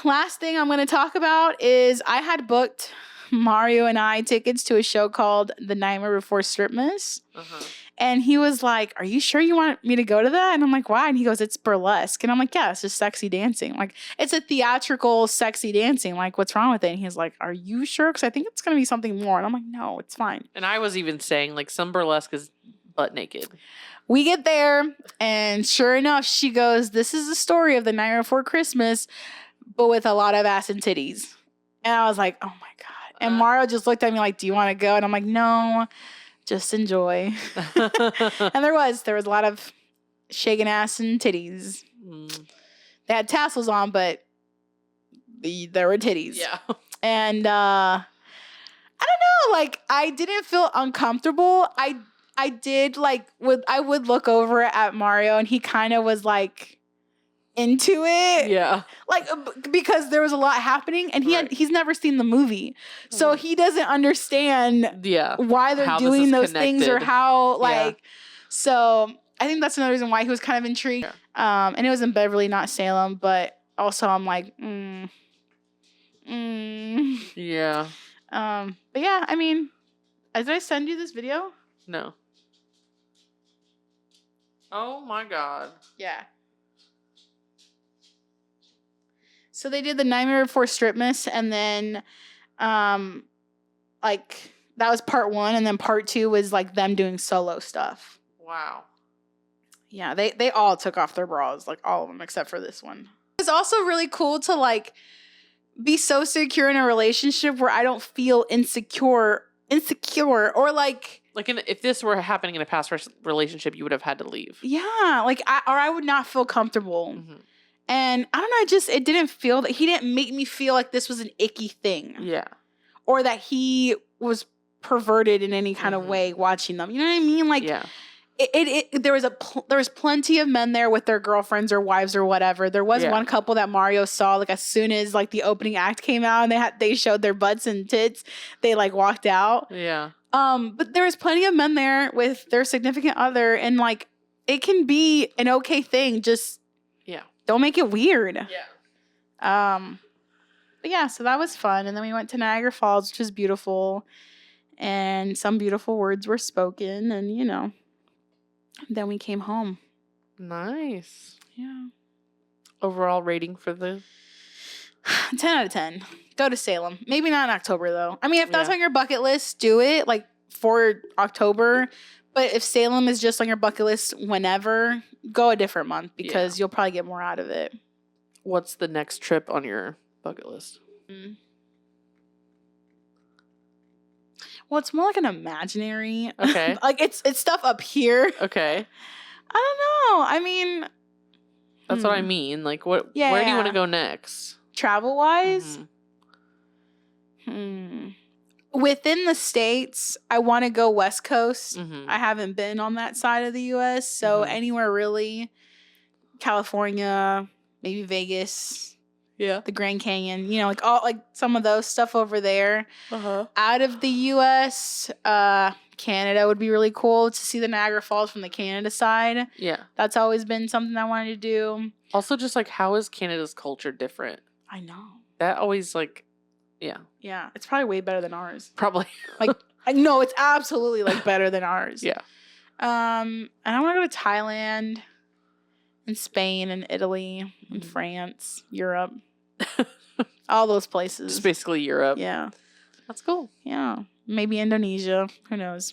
last thing I'm going to talk about is I had booked Mario and I tickets to a show called The Nightmare Before Stripmas. Uh-huh. And he was like, are you sure you want me to go to that? And I'm like, why? And he goes, it's burlesque. And I'm like, yeah, it's just sexy dancing. Like, it's a theatrical sexy dancing. Like, what's wrong with it? And he's like, are you sure? Because I think it's going to be something more. And I'm like, no, it's fine. And I was even saying, like, some burlesque is butt naked. We get there, and sure enough, she goes, this is the story of the Nightmare Before Christmas, but with a lot of ass and titties. And I was like, oh my God. And Mario just looked at me like, do you want to go? And I'm like, no, just enjoy. And there was a lot of shaking ass and titties. They had tassels on, but there were titties. Yeah. And I don't know, like, I didn't feel uncomfortable. I did like I would look over at Mario, and he kind of was like into it. Yeah. Like because there was a lot happening, and he's never seen the movie. So he doesn't understand why they're doing those things or how like so I think that's another reason why he was kind of intrigued. Yeah. And it was in Beverly, not Salem, but also I'm like Yeah. But yeah, I mean, did I send you this video? No. Oh my God. Yeah. So they did the Nightmare Before Stripmas, and then, like that was part 1, and then part 2 was like them doing solo stuff. Wow. Yeah, they all took off their bras, like all of them except for this one. It's also really cool to like be so secure in a relationship where I don't feel insecure, or like if this were happening in a past relationship, you would have had to leave. Yeah, like I would not feel comfortable. Mm-hmm. And I don't know, it didn't feel that he didn't make me feel like this was an icky thing. Yeah. Or that he was perverted in any kind of way watching them. You know what I mean? Like, yeah. There was plenty of men there with their girlfriends or wives or whatever. There was one couple that Mario saw like as soon as like the opening act came out and they showed their butts and tits, they like walked out. Yeah. But there was plenty of men there with their significant other, and like it can be an okay thing. Just don't make it weird. Yeah. But yeah, so that was fun, and then we went to Niagara Falls, which was beautiful, and some beautiful words were spoken, and you know. Then we came home. Nice. Yeah. Overall rating for the 10 out of 10. Go to Salem. Maybe not in October though. I mean, if that's on your bucket list, do it like for October. But if Salem is just on your bucket list whenever, go a different month because you'll probably get more out of it. What's the next trip on your bucket list? Well, it's more like an imaginary. Okay. Like it's stuff up here. Okay. I don't know. I mean, that's what I mean. Like, where do you want to go next? Travel wise? Within the States, I want to go West Coast. I haven't been on that side of the U.S., so anywhere really. California, maybe Vegas. Yeah. The Grand Canyon, you know, like all like some of those stuff over there. Out of the US, Canada would be really cool to see the Niagara Falls from the Canada side. Yeah. That's always been something I wanted to do. Also, just like, how is Canada's culture different? I know. That always like, yeah. Yeah. It's probably way better than ours. Probably. Like, I know it's absolutely like better than ours. Yeah. And I want to go to Thailand and Spain and Italy and France, Europe. All those places. Just basically Europe. Yeah. That's cool. Yeah. Maybe Indonesia. Who knows?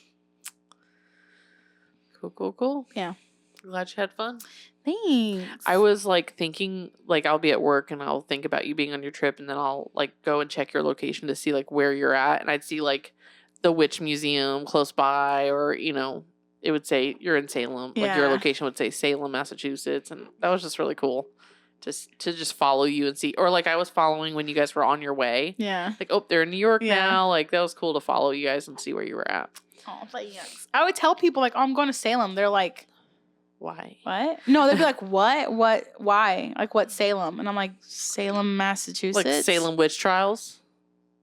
Cool. Yeah. Glad you had fun. Thanks. I was like thinking like I'll be at work and I'll think about you being on your trip, and then I'll like go and check your location to see like where you're at, and I'd see like the witch museum close by, or, you know, it would say you're in Salem. Like your Yeah. location would say Salem, Massachusetts. And that was just really cool to just follow you and see. Or like I was following when you guys were on your way. Yeah. Like, oh, they're in New York Yeah. now. Like that was cool to follow you guys and see where you were at. Oh, thanks. I would tell people like, oh, I'm going to Salem. They're like, Why? what? No, they'd be like, what? What? Why? Like, what Salem? And I'm like, Salem, Massachusetts. Like Salem witch trials?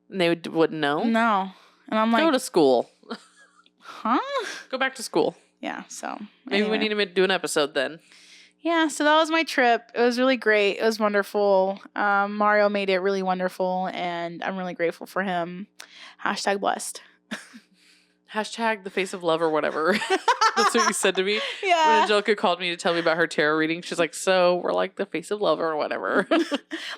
And they wouldn't know? No. And I'm like, Go to school. huh? Go back to school. Yeah. So Maybe we anyway. need to do an episode then. Yeah. So that was my trip. It was really great. It was wonderful. Mario made it really wonderful, and I'm really grateful for him. # blessed. Hashtag the face of love or whatever. That's what you said to me. When Yeah. Angelica called me to tell me about her tarot reading, she's like, so we're like the face of love or whatever.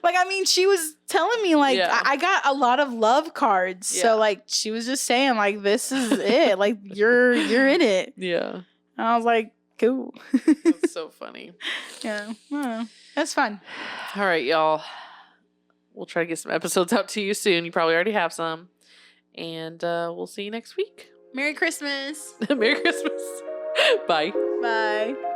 Like, I mean, she was telling me, like, Yeah. I got a lot of love cards. Yeah. So, like, she was just saying, like, this is it. Like, you're in it. Yeah. And I was like, cool. That's so funny. Yeah. I don't know. That's fun. All right, y'all. We'll try to get some episodes out to you soon. You probably already have some. And we'll see you next week. Merry Christmas. Merry Christmas. Bye. Bye.